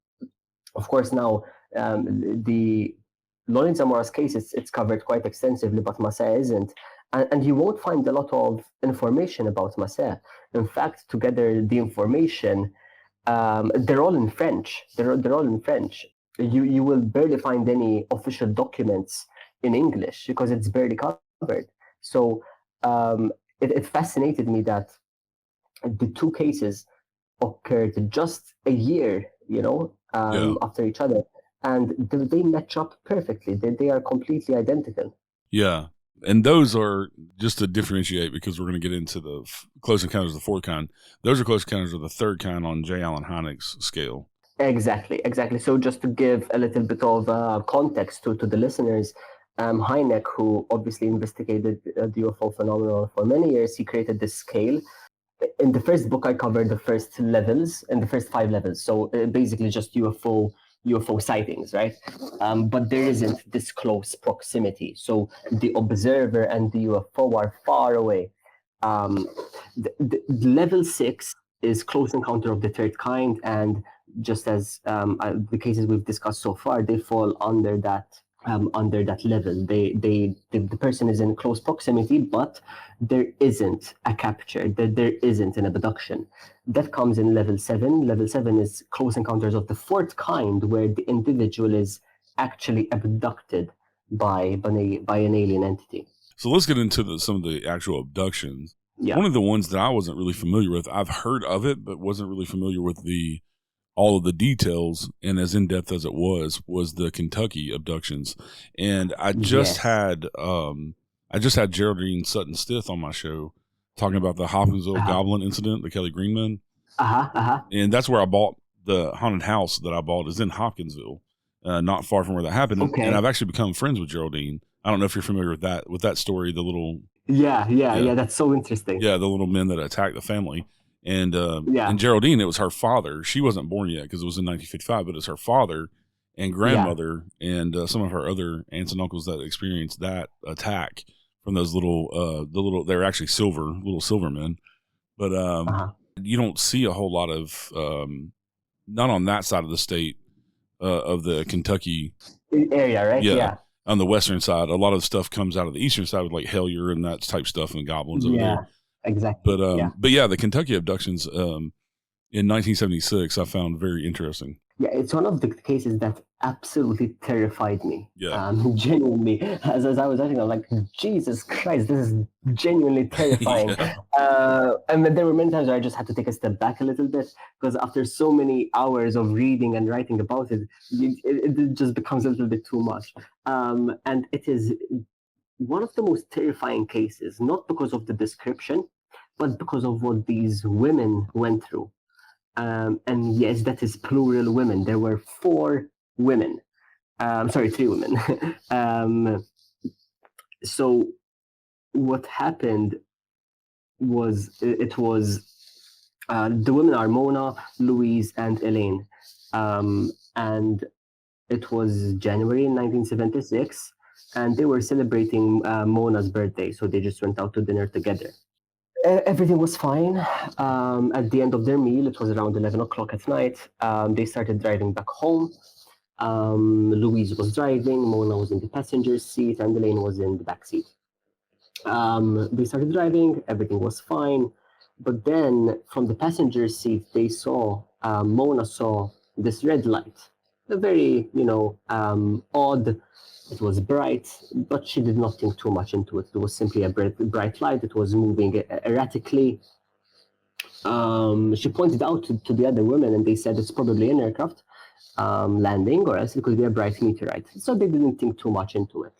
of course, now the Lonnie Zamora's case, it's covered quite extensively, but Massé isn't. And you won't find a lot of information about Massé. In fact, to gather the information, they're all in French. They're all in French. You will barely find any official documents in English because it's barely covered. So it fascinated me that the two cases occurred just a year, after each other, and they match up perfectly. They are completely identical. Yeah, and those are, just to differentiate, because we're going to get into the close encounters of the fourth kind. Those are close encounters of the third kind on J. Allen Hynek's scale. Exactly. So just to give a little bit of context to the listeners, Hynek, who obviously investigated the UFO phenomenon for many years, he created this scale. In the first book, I covered the first levels and the first 5 levels. So basically just UFO sightings, right? But there isn't this close proximity. So the observer and the UFO are far away. The level 6 is close encounter of the third kind, and just as the cases we've discussed so far, they fall under that level. The person is in close proximity, but there isn't a capture, there isn't an abduction. That comes in level 7. Level 7 is close encounters of the fourth kind, where the individual is actually abducted by an alien entity. So let's get into some of the actual abductions. Yeah. One of the ones that I wasn't really familiar with, I've heard of it, but wasn't really familiar with all of the details, and as in depth as it was the Kentucky abductions. And I just had Geraldine Sutton Stith on my show talking about the Hopkinsville Goblin incident, the Kelly Greenman. And that's where I bought the haunted house that I bought, is in Hopkinsville, not far from where that happened. Okay. And I've actually become friends with Geraldine. I don't know if you're familiar with that story, the little yeah, that's so interesting. Yeah, the little men that attacked the family. And Geraldine, it was her father. She wasn't born yet because it was in 1955, but it's her father and grandmother and some of her other aunts and uncles that experienced that attack from those they're actually little silver men. But you don't see a whole lot of, not on that side of the state of the Kentucky area, right? Yeah. On the western side, a lot of stuff comes out of the eastern side with like Hellier and that type stuff and goblins over there. Exactly. But the Kentucky abductions in 1976, I found very interesting. Yeah, it's one of the cases that absolutely terrified me. Yeah. Genuinely, as I was watching, I'm like, Jesus Christ, this is genuinely terrifying. And there were many times where I just had to take a step back a little bit, because after so many hours of reading and writing about it, it just becomes a little bit too much. And it is one of the most terrifying cases, not because of the description, but because of what these women went through. And yes, that is plural women. There were 4 women. Sorry, 3 women. So what happened was it was the women are Mona, Louise, and Elaine, and it was January 1976, and they were celebrating Mona's birthday, so they just went out to dinner together. Everything was fine. At the end of their meal, it was around 11 o'clock at night. They started driving back home. Louise was driving, Mona was in the passenger seat, and Elaine was in the back seat. They started driving, everything was fine. But then from the passenger seat, they saw, Mona saw this red light. A very, odd. It was bright, but she did not think too much into it. It was simply a bright light. It was moving erratically. She pointed out to the other women, and they said it's probably an aircraft landing, or else it could be a bright meteorite. So they didn't think too much into it.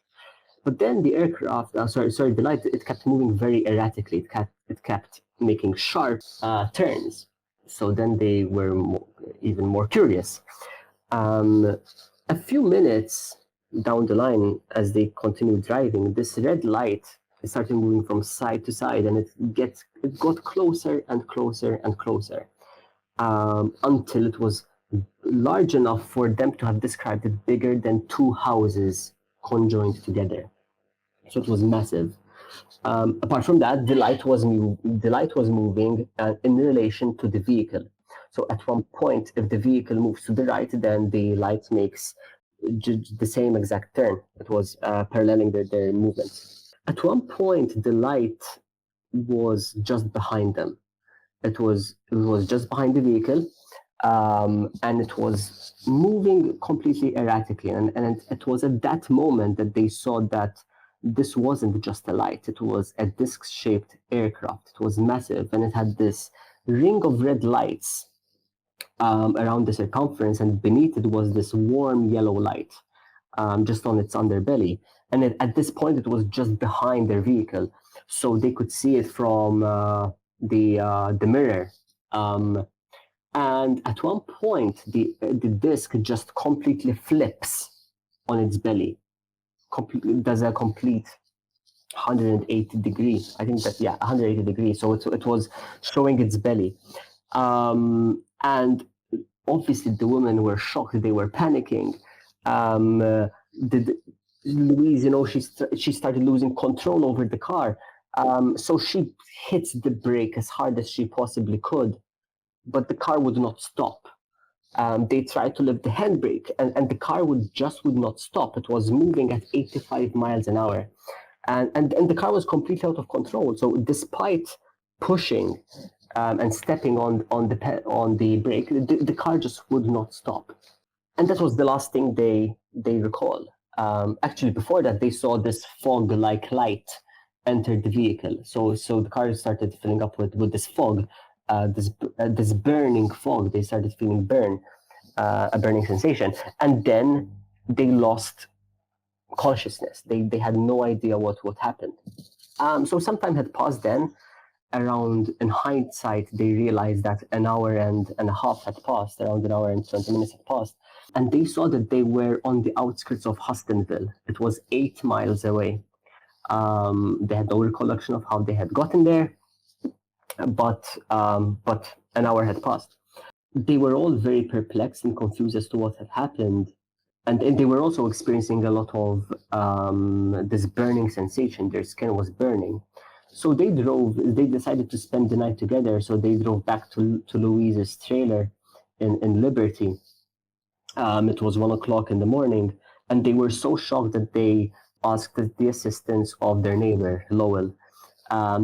But then the aircraft, the light, it kept moving very erratically. It kept making sharp turns. So then they were even more curious. A few minutes down the line, as they continued driving, this red light started moving from side to side, and it got closer and closer and closer, until it was large enough for them to have described it bigger than 2 houses conjoined together. So it was massive. Apart from that, the light was moving in relation to the vehicle. So at one point, if the vehicle moves to the right, then the light makes the same exact turn. It was paralleling their movements. At one point, the light was just behind them. It was just behind the vehicle, and it was moving completely erratically. And it was at that moment that they saw that this wasn't just a light. It was a disc-shaped aircraft. It was massive, and it had this ring of red lights around the circumference, and beneath it was this warm yellow light, just on its underbelly. And at this point, it was just behind their vehicle, so they could see it from the mirror. And at one point, the disc just completely flips on its belly. Does a complete 180 degrees. I think that, 180 degrees. So it was showing its belly. And obviously the women were shocked. They were panicking. Louise, she started losing control over the car. So she hit the brake as hard as she possibly could, but the car would not stop. They tried to lift the handbrake, and the car would not stop. It was moving at 85 miles an hour. And the car was completely out of control. So despite pushing and stepping on the brake, the car just would not stop. And that was the last thing they recall. Actually, before that, they saw this fog-like light enter the vehicle. So the car started filling up with this fog, this burning fog. They started feeling a burning sensation, and then they lost consciousness. They had no idea what happened. So some time had passed then. In hindsight, they realized that an hour and a half had passed, around an hour and 20 minutes had passed. And they saw that they were on the outskirts of Hustonville. It was 8 miles away. They had no recollection of how they had gotten there, but an hour had passed. They were all very perplexed and confused as to what had happened. And they were also experiencing a lot of this burning sensation. Their skin was burning. So they decided to spend the night together. So they drove back to Louise's trailer in Liberty. It was 1 o'clock in the morning, and they were so shocked that they asked the assistance of their neighbor, Lowell.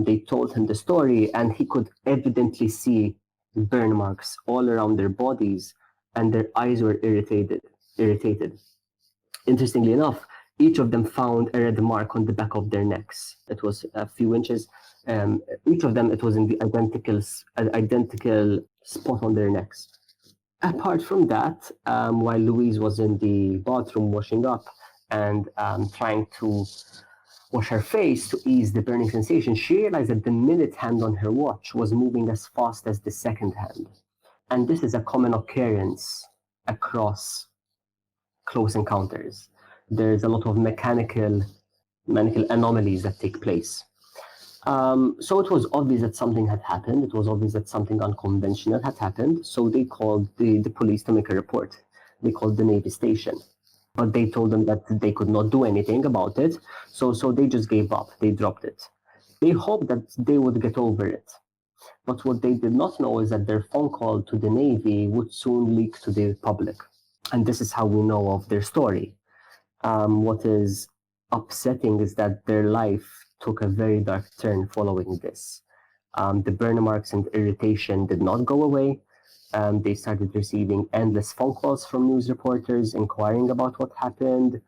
They told him the story, and he could evidently see burn marks all around their bodies, and their eyes were irritated. Interestingly enough, each of them found a red mark on the back of their necks. It was a few inches. Each of them, it was in the identical spot on their necks. Apart from that, while Louise was in the bathroom washing up and trying to wash her face to ease the burning sensation, she realized that the minute hand on her watch was moving as fast as the second hand. And this is a common occurrence across close encounters. There's a lot of mechanical anomalies that take place. So it was obvious that something had happened. It was obvious that something unconventional had happened. So they called the police to make a report. They called the Navy station. But they told them that they could not do anything about it. So they just gave up. They dropped it. They hoped that they would get over it. But what they did not know is that their phone call to the Navy would soon leak to the public. And this is how we know of their story. What is upsetting is that their life took a very dark turn following this. The burn marks and irritation did not go away. They started receiving endless phone calls from news reporters inquiring about what happened.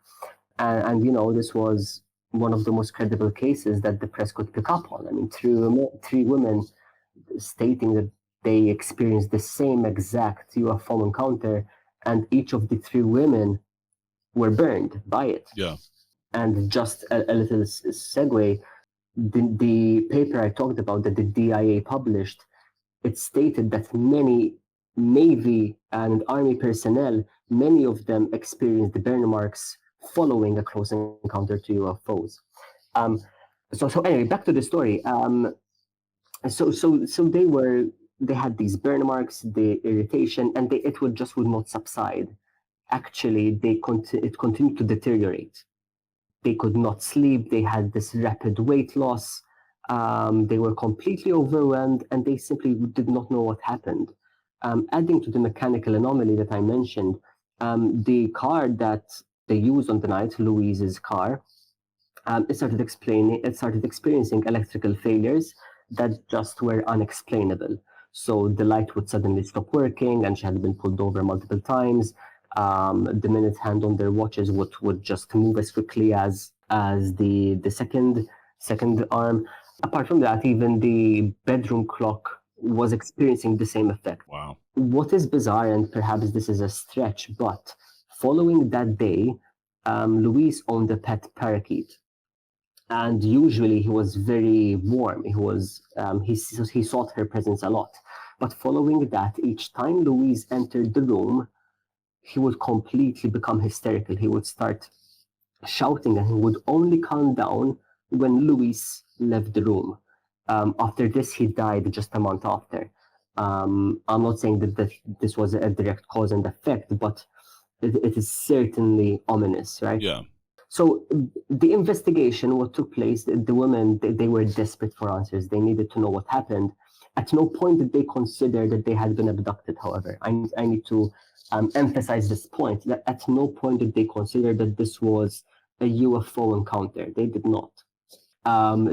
And this was one of the most credible cases that the press could pick up on. I mean, three women stating that they experienced the same exact UFO encounter, and each of the three women were burned by it. Yeah. And just a little segue, the paper I talked about that the DIA published, it stated that many Navy and Army personnel, many of them experienced the burn marks following a close encounter to UFOs. So anyway, back to the story. So they had these burn marks, the irritation, and it would not subside. Actually, it continued to deteriorate. They could not sleep. They had this rapid weight loss. They were completely overwhelmed, and they simply did not know what happened. Adding to the mechanical anomaly that I mentioned, the car that they used on the night, Louise's car, it started experiencing electrical failures that just were unexplainable. So the light would suddenly stop working, and she had been pulled over multiple times. The minute hand on their watches would just move as quickly as the second arm. Apart from that, even the bedroom clock was experiencing the same effect. Wow. What is bizarre, and perhaps this is a stretch, but following that day, Luis owned a pet parakeet. And usually he was very warm. He sought her presence a lot. But following that, each time Louise entered the room, he would completely become hysterical. He would start shouting, and he would only calm down when Louise left the room. After this, he died just a month after. I'm not saying that this was a direct cause and effect, but it is certainly ominous, right? Yeah. So the investigation, what took place, the women, they were desperate for answers. They needed to know what happened. At no point did they consider that they had been abducted, however. I need to emphasize this point, that at no point did they consider that this was a UFO encounter. They did not.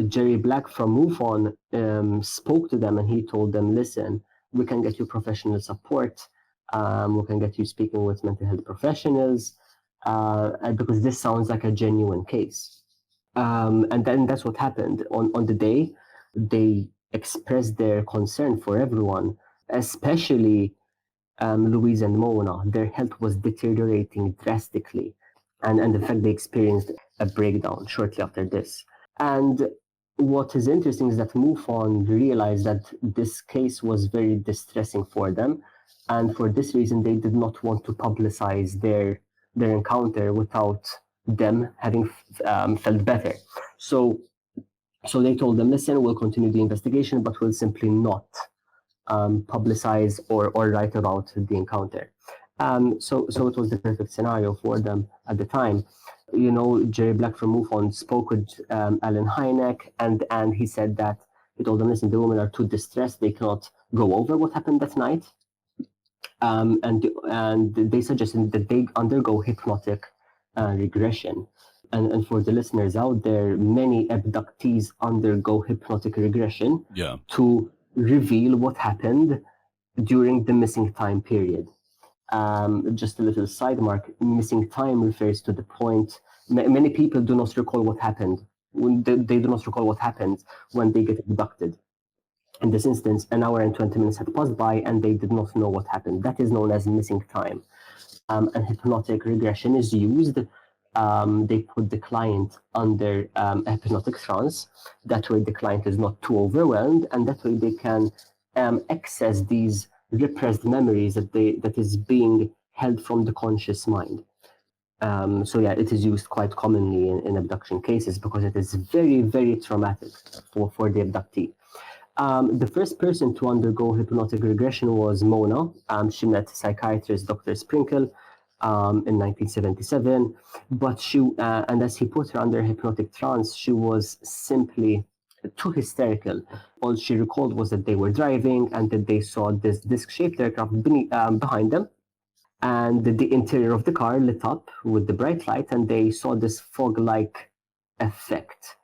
Jerry Black from MUFON spoke to them, and he told them, listen, we can get you professional support. We can get you speaking with mental health professionals, because this sounds like a genuine case. And then that's what happened. On the day, they expressed their concern for everyone, especially Louise and Mona. Their health was deteriorating drastically. And in fact, they experienced a breakdown shortly after this. And what is interesting is that MUFON realized that this case was very distressing for them. And for this reason, they did not want to publicize their encounter without them having felt better. So they told them, listen, we'll continue the investigation, but we'll simply not publicize or write about the encounter. So it was the perfect scenario for them at the time. Jerry Black from MUFON spoke with Alan Hynek, and he said that he told them, listen, the women are too distressed. They cannot go over what happened that night. And they suggested that they undergo hypnotic regression. And for the listeners out there, many abductees undergo hypnotic regression to reveal what happened during the missing time period. Just a little side mark, missing time refers to the point, many people do not recall what happened. They do not recall what happened when they get abducted. In this instance, an hour and 20 minutes had passed by and they did not know what happened. That is known as missing time. And hypnotic regression is used they put the client under a hypnotic trance. That way the client is not too overwhelmed, and that way they can access these repressed memories that is being held from the conscious mind. So yeah, it is used quite commonly in abduction cases because it is very, very traumatic for the abductee. The first person to undergo hypnotic regression was Mona. She met psychiatrist Dr. Sprinkle in 1977, but and as he put her under hypnotic trance, she was simply too hysterical. All she recalled was that they were driving and that they saw this disc-shaped aircraft behind them, and the interior of the car lit up with the bright light, and they saw this fog-like effect.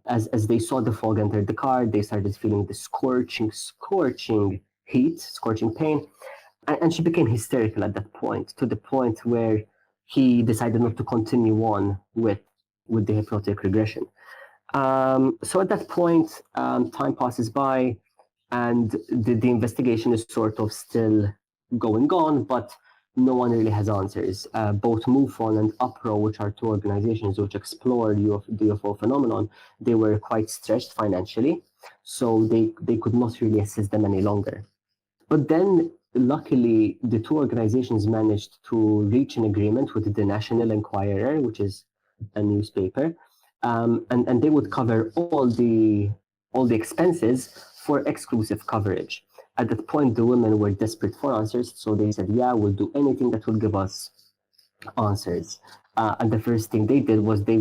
As they saw the fog enter the car, they started feeling the scorching heat, scorching pain, and she became hysterical at that point, to the point where he decided not to continue on with the hypnotic regression. So at that point, time passes by, and the investigation is sort of still going on, but no one really has answers. Both MUFON and UPRO, which are two organizations which explore the UFO phenomenon, they were quite stretched financially, so they could not really assist them any longer. But then, luckily, the two organizations managed to reach an agreement with the National Enquirer, which is a newspaper, and they would cover all the expenses for exclusive coverage. At that point, the women were desperate for answers, so they said, "Yeah, we'll do anything that will give us answers." And the first thing they did was they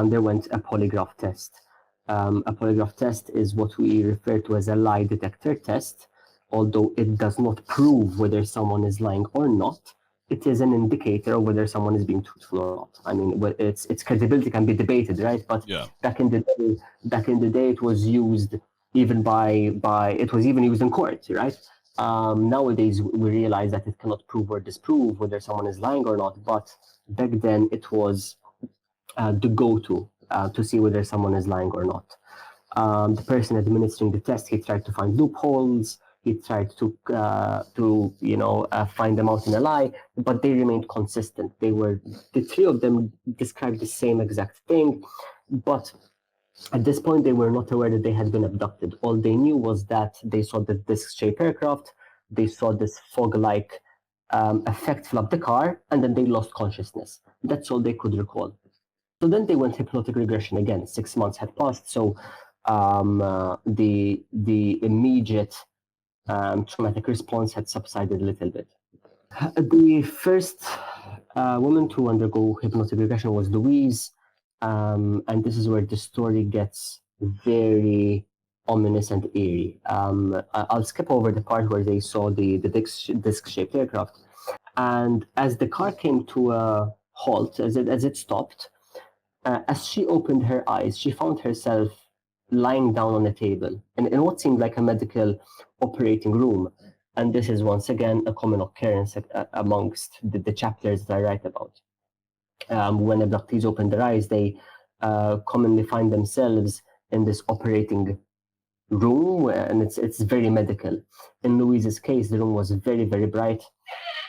underwent a polygraph test. A polygraph test is what we refer to as a lie detector test. Although it does not prove whether someone is lying or not, it is an indicator of whether someone is being truthful or not. I mean, its credibility can be debated, right? But Yeah. back in the day, it was used even it was even used in court, right? Nowadays, we realize that it cannot prove or disprove whether someone is lying or not. But back then, it was the go-to to see whether someone is lying or not. The person administering the test, he tried to find loopholes. He tried to find them out in a lie, but they remained consistent. The three of them described the same exact thing, but at this point they were not aware that they had been abducted. All they knew was that they saw the disc-shaped aircraft, they saw this fog-like effect fill up the car, and then they lost consciousness. That's all they could recall. So then they went hypnotic regression again. 6 months had passed, so the immediate traumatic response had subsided a little bit. The first woman to undergo hypnotic regression was Louise, and this is where the story gets very ominous and eerie. I'll skip over the part where they saw the disc-shaped aircraft, and as the car came to a halt, as it stopped, as she opened her eyes, she found herself lying down on a table in what seemed like a medical operating room. And this is once again a common occurrence amongst the chapters that I write about. When abductees open their eyes, they commonly find themselves in this operating room, and it's very medical. In Louise's case, the room was very, very bright.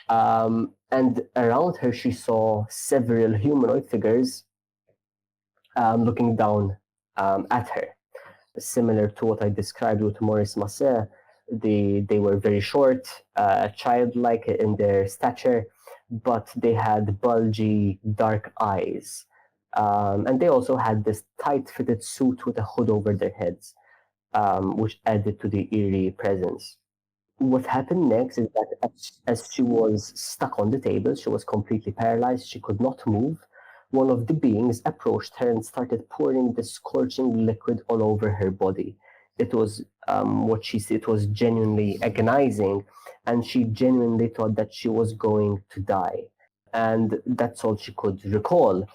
And around her, she saw several humanoid figures looking down at her. Similar to what I described with Maurice Masset, they were very short, childlike in their stature, but they had bulgy, dark eyes. And they also had this tight-fitted suit with a hood over their heads, which added to the eerie presence. What happened next is that as she was stuck on the table, she was completely paralyzed, she could not move. One of the beings approached her and started pouring the scorching liquid all over her body. It was what she said, it was genuinely agonizing, and she genuinely thought that she was going to die. And that's all she could recall.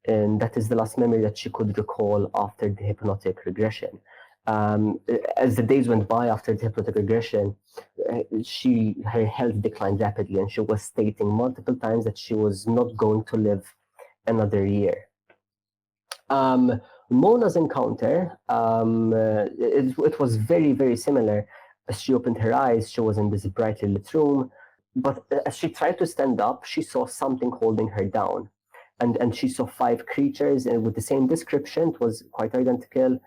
And that is the last memory that she could recall after the hypnotic regression. As the days went by after the hypnotic regression, her health declined rapidly, and she was stating multiple times that she was not going to live another year. Mona's encounter, it was very, very similar. As she opened her eyes, she was in this brightly lit room, but as she tried to stand up, she saw something holding her down. and she saw 5 creatures and with the same description. It was quite identical.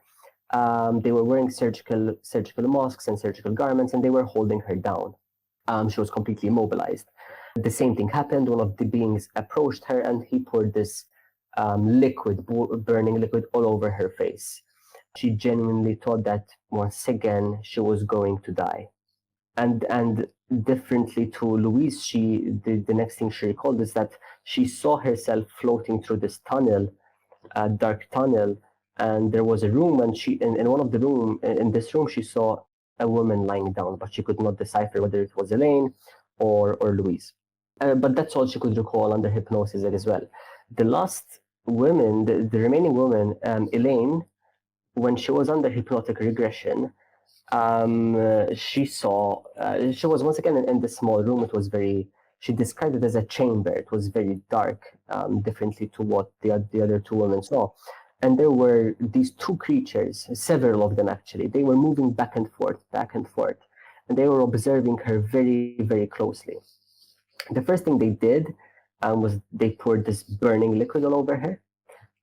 They were wearing surgical masks and surgical garments, and they were holding her down. She was completely immobilized. The same thing happened. One of the beings approached her, and he poured this burning liquid all over her face. She genuinely thought that once again she was going to die. And differently to Louise, the next thing she recalled is that she saw herself floating through this tunnel, a dark tunnel, and there was a room, and in one of the room in this room she saw a woman lying down, but she could not decipher whether it was Elaine or Louise. But that's all she could recall under hypnosis as well. The last woman, the remaining woman, Elaine, when she was under hypnotic regression, she saw, she was once again in this small room. It was she described it as a chamber. It was very dark, differently to what the other 2 women saw. And there were these 2 creatures, several of them actually. They were moving back and forth, and they were observing her very, very closely. The first thing they did was they poured this burning liquid all over her.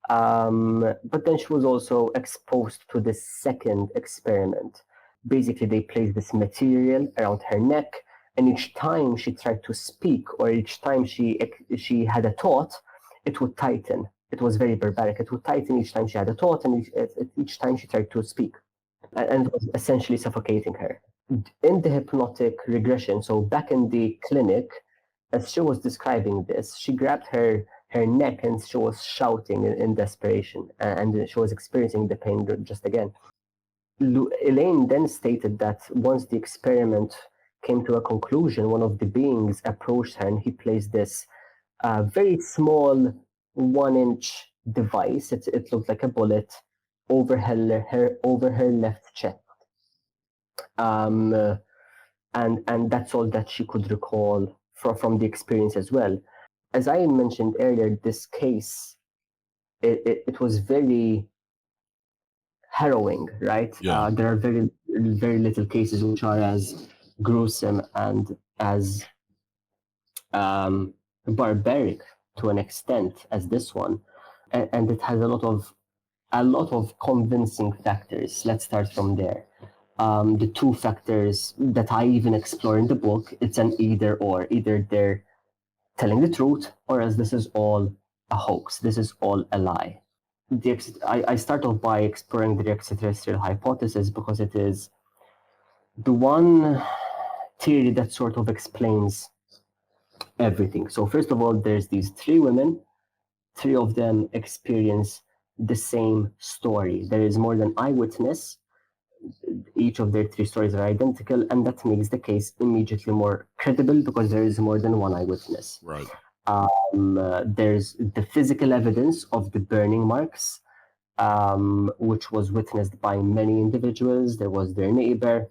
But then she was also exposed to this second experiment. Basically, they placed this material around her neck, and each time she tried to speak or each time she had a thought, it would tighten. It was very barbaric. It would tighten each time she had a thought, and each time she tried to speak. And it was essentially suffocating her. In the hypnotic regression, so back in the clinic, as she was describing this, she grabbed her neck and she was shouting in desperation, and she was experiencing the pain just again. Elaine then stated that once the experiment came to a conclusion, one of the beings approached her and he placed this very small 1-inch device. It looked like a bullet over her left chest. And that's all that she could recall from the experience as well. As I mentioned earlier, this case, it was very harrowing, right? Yeah. There are very, very little cases which are as gruesome and as barbaric to an extent as this one, and it has a lot of convincing factors. Let's start from there. The 2 factors that I even explore in the book, it's an either or. Either they're telling the truth, or else this is all a hoax. This is all a lie. I start off by exploring the extraterrestrial hypothesis because it is the one theory that sort of explains everything. So first of all, there's these 3 women. 3 of them experience the same story. There is more than eyewitness. Each of their 3 stories are identical, and that makes the case immediately more credible because there is more than one eyewitness. Right. There's the physical evidence of the burning marks, which was witnessed by many individuals. There was their neighbor,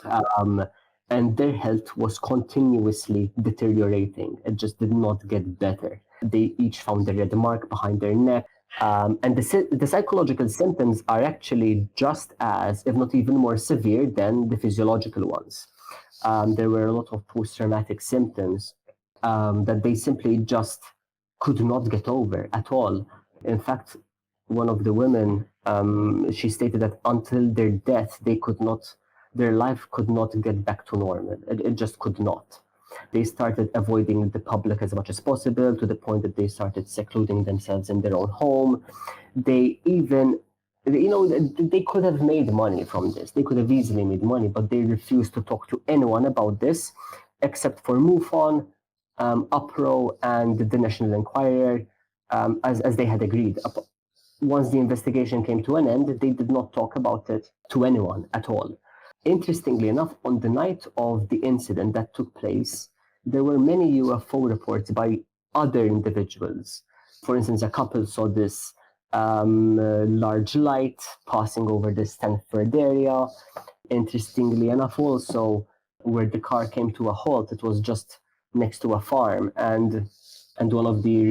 and their health was continuously deteriorating. It just did not get better. They each found a red mark behind their neck. And the psychological symptoms are actually just as, if not even more severe than the physiological ones. There were a lot of post-traumatic symptoms that they simply just could not get over at all. In fact, one of the women, she stated that until their death, their life could not get back to normal. It just could not. They started avoiding the public as much as possible, to the point that they started secluding themselves in their own home. They even, they could have made money from this. They could have easily made money, but they refused to talk to anyone about this, except for MUFON, UPRO, and the National Enquirer, as they had agreed. Once the investigation came to an end, they did not talk about it to anyone at all. Interestingly enough, on the night of the incident that took place, there were many UFO reports by other individuals. For instance, a couple saw this large light passing over this Stanford area. Interestingly enough, also, where the car came to a halt, it was just next to a farm, and one of the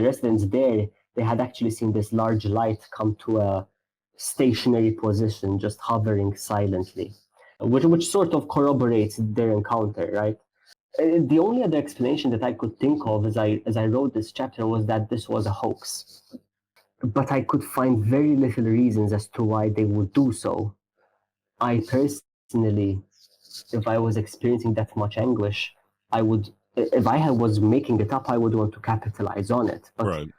residents there, they had actually seen this large light come to a stationary position, just hovering silently, which sort of corroborates their encounter, right? The only other explanation that I could think of as I wrote this chapter was that this was a hoax. But I could find very little reasons as to why they would do so. I personally, if I was experiencing that much anguish, I would, if was making it up, I would want to capitalize on it. But Right.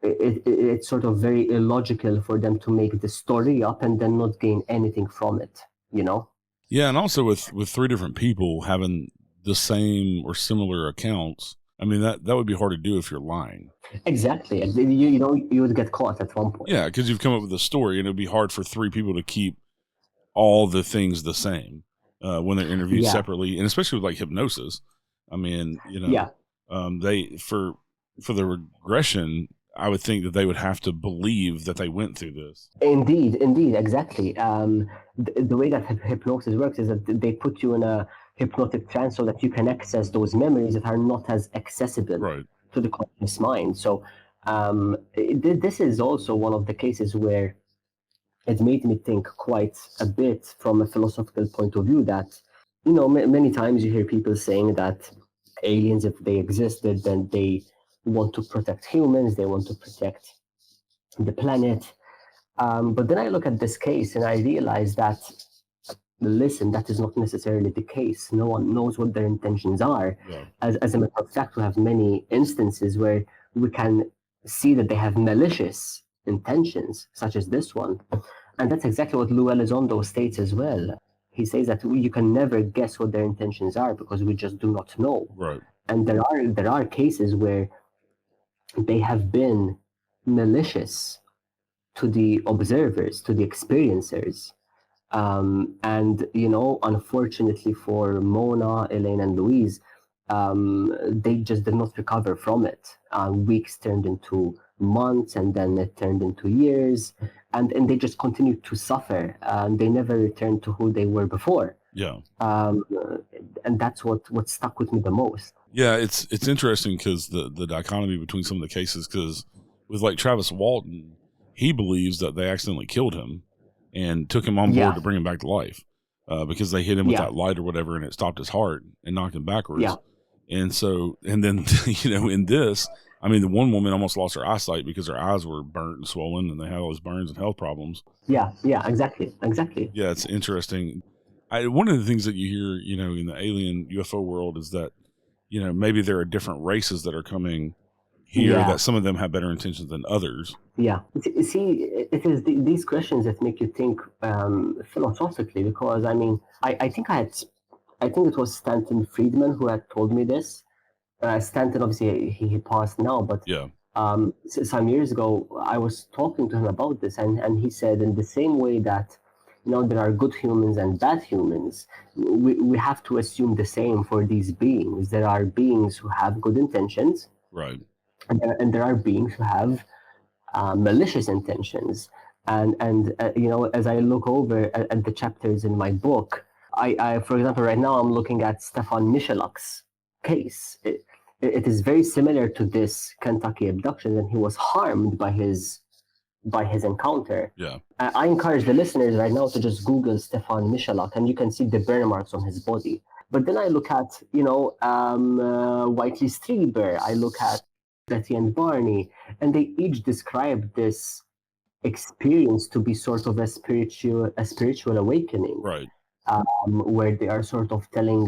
It's sort of very illogical for them to make the story up and then not gain anything from it, you know? Yeah, and also with three different people having the same or similar accounts, I mean, that would be hard to do if you're lying. Exactly. You would get caught at one point. Yeah, because you've come up with a story, and it would be hard for three people to keep all the things the same when they're interviewed separately, and especially with like hypnosis. I mean, they for the regression, I would think that they would have to believe that they went through this. Indeed, exactly. The way that hypnosis works is that they put you in a hypnotic trance so that you can access those memories that are not as accessible to the conscious mind. So this is also one of the cases where it made me think quite a bit from a philosophical point of view that, many times you hear people saying that aliens, if they existed, then they want to protect humans, they want to protect the planet. But then I look at this case and I realize that, listen, that is not necessarily the case. No one knows what their intentions are. Yeah. As a matter of fact, we have many instances where we can see that they have malicious intentions, such as this one. And that's exactly what Lou Elizondo states as well. He says that you can never guess what their intentions are because we just do not know. Right. And there are cases where they have been malicious to the observers, to the experiencers. And, unfortunately for Mona, Elaine, and Louise, they just did not recover from it. Weeks turned into months, and then it turned into years, and they just continued to suffer. They never returned to who they were before. Yeah. And that's what stuck with me the most. Yeah, it's interesting because the dichotomy between some of the cases, because with like Travis Walton, he believes that they accidentally killed him and took him on board to bring him back to life because they hit him with that light or whatever, and it stopped his heart and knocked him backwards. Yeah. And so, and then, in this, I mean, the one woman almost lost her eyesight because her eyes were burnt and swollen, and they had all those burns and health problems. Yeah, exactly. Yeah, it's interesting. One of the things that you hear, in the alien UFO world is that, maybe there are different races that are coming here, that some of them have better intentions than others. Yeah. See, it is these questions that make you think philosophically, because, I mean, I think it was Stanton Friedman who had told me this. Stanton, obviously, he passed now, but some years ago, I was talking to him about this, and he said, in the same way that, there are good humans and bad humans, we have to assume the same for these beings. There are beings who have good intentions. Right. And there are beings who have malicious intentions. And as I look over at the chapters in my book, I for example, right now I'm looking at Stefan Michalak's case. It is very similar to this Kentucky abduction, and he was harmed by his encounter. Yeah. I encourage the listeners right now to just Google Stefan Michalak, and you can see the burn marks on his body. But then I look at, Whiteley Strieber, I look at Betty and Barney, and they each describe this experience to be sort of a spiritual awakening. Right. Where they are sort of telling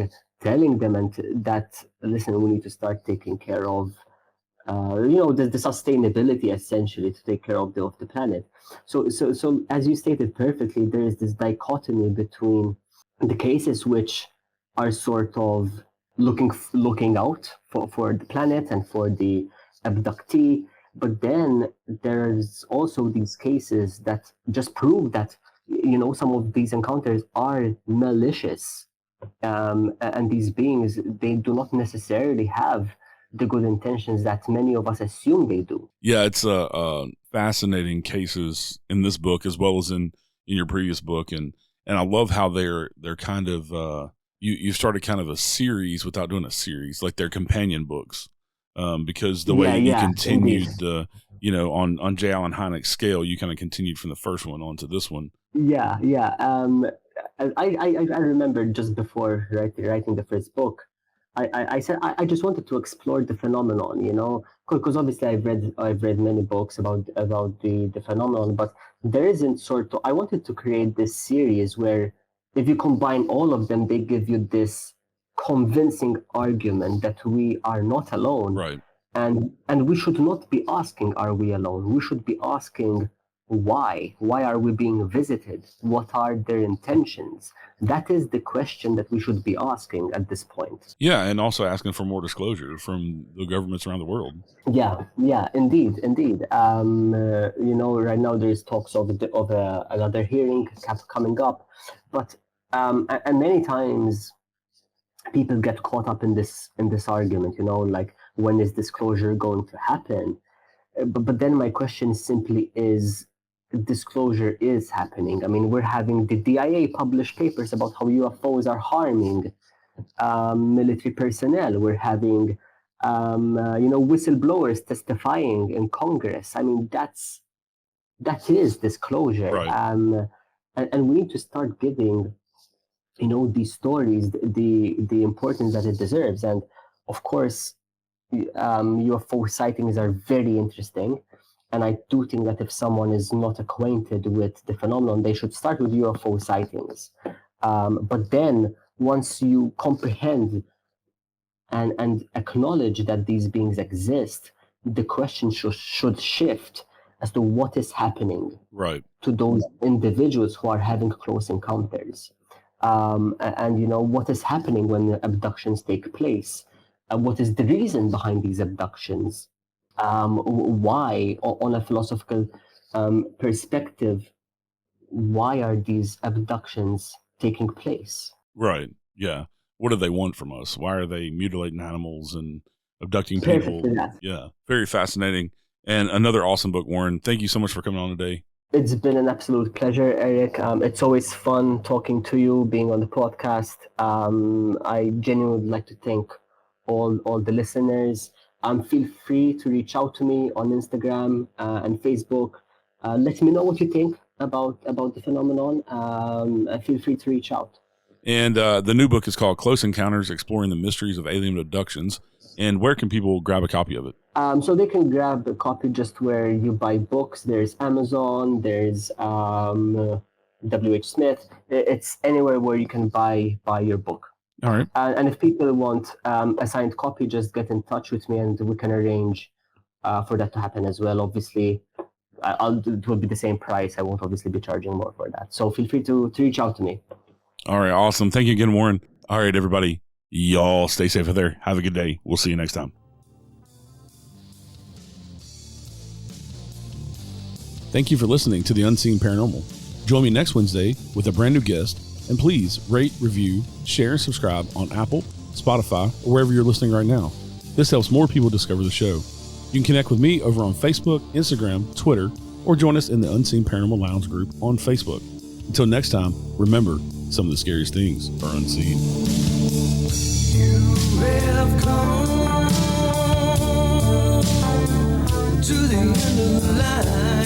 them that, listen, we need to start taking care of the sustainability, essentially, to take care of the planet. So as you stated perfectly, there is this dichotomy between the cases which are sort of looking out for the planet and for the abductee, but then there's also these cases that just prove that some of these encounters are malicious, and these beings, they do not necessarily have the good intentions that many of us assume they do. Yeah, it's fascinating cases in this book as well as in your previous book, and I love how they're kind of you started kind of a series without doing a series, like they're companion books, because the way you continued on J. Allen Hynek's scale, you kind of continued from the first one onto this one. I remember just before writing the first book, I said I just wanted to explore the phenomenon, because obviously I've read many books about the phenomenon, but there isn't I wanted to create this series where if you combine all of them, they give you this convincing argument that we are not alone. Right. And we should not be asking, are we alone? We should be asking, why? Why are we being visited? What are their intentions? That is the question that we should be asking at this point. Yeah, and also asking for more disclosure from the governments around the world. Yeah, indeed. Right now there's talks of another hearing coming up, but and many times people get caught up in this argument, like, when is disclosure going to happen? But then my question simply is, disclosure is happening. I mean, we're having the DIA publish papers about how UFOs are harming military personnel. We're having whistleblowers testifying in Congress. I mean, that is disclosure. Right. And we need to start giving these stories the importance that it deserves. And of course, UFO sightings are very interesting, and I do think that if someone is not acquainted with the phenomenon, they should start with UFO sightings. But then once you comprehend and acknowledge that these beings exist, the question should shift as to what is happening to those individuals who are having close encounters. And what is happening when abductions take place? What is the reason behind these abductions? Why, on a philosophical perspective, why are these abductions taking place? Right. Yeah. What do they want from us? Why are they mutilating animals and abducting people? Yeah. Very fascinating. And another awesome book, Warren. Thank you so much for coming on today. It's been an absolute pleasure, Eric. It's always fun talking to you, being on the podcast. I genuinely would like to thank all the listeners. Feel free to reach out to me on Instagram and Facebook. Let me know what you think about the phenomenon. Feel free to reach out. And the new book is called Close Encounters, Exploring the Mysteries of Alien Abductions. And where can people grab a copy of it? So they can grab a copy just where you buy books. There's Amazon, there's W.H. Smith. It's anywhere where you can buy your book. All right. And if people want a signed copy, just get in touch with me and we can arrange for that to happen as well. Obviously, it will be the same price. I won't obviously be charging more for that. So feel free to reach out to me. All right. Awesome. Thank you again, Warren. All right, everybody. Y'all stay safe out there. Have a good day. We'll see you next time. Thank you for listening to The Unseen Paranormal. Join me next Wednesday with a brand new guest. And please rate, review, share, and subscribe on Apple, Spotify, or wherever you're listening right now. This helps more people discover the show. You can connect with me over on Facebook, Instagram, Twitter, or join us in the Unseen Paranormal Lounge group on Facebook. Until next time, remember, some of the scariest things are unseen. You have come to the end of the line.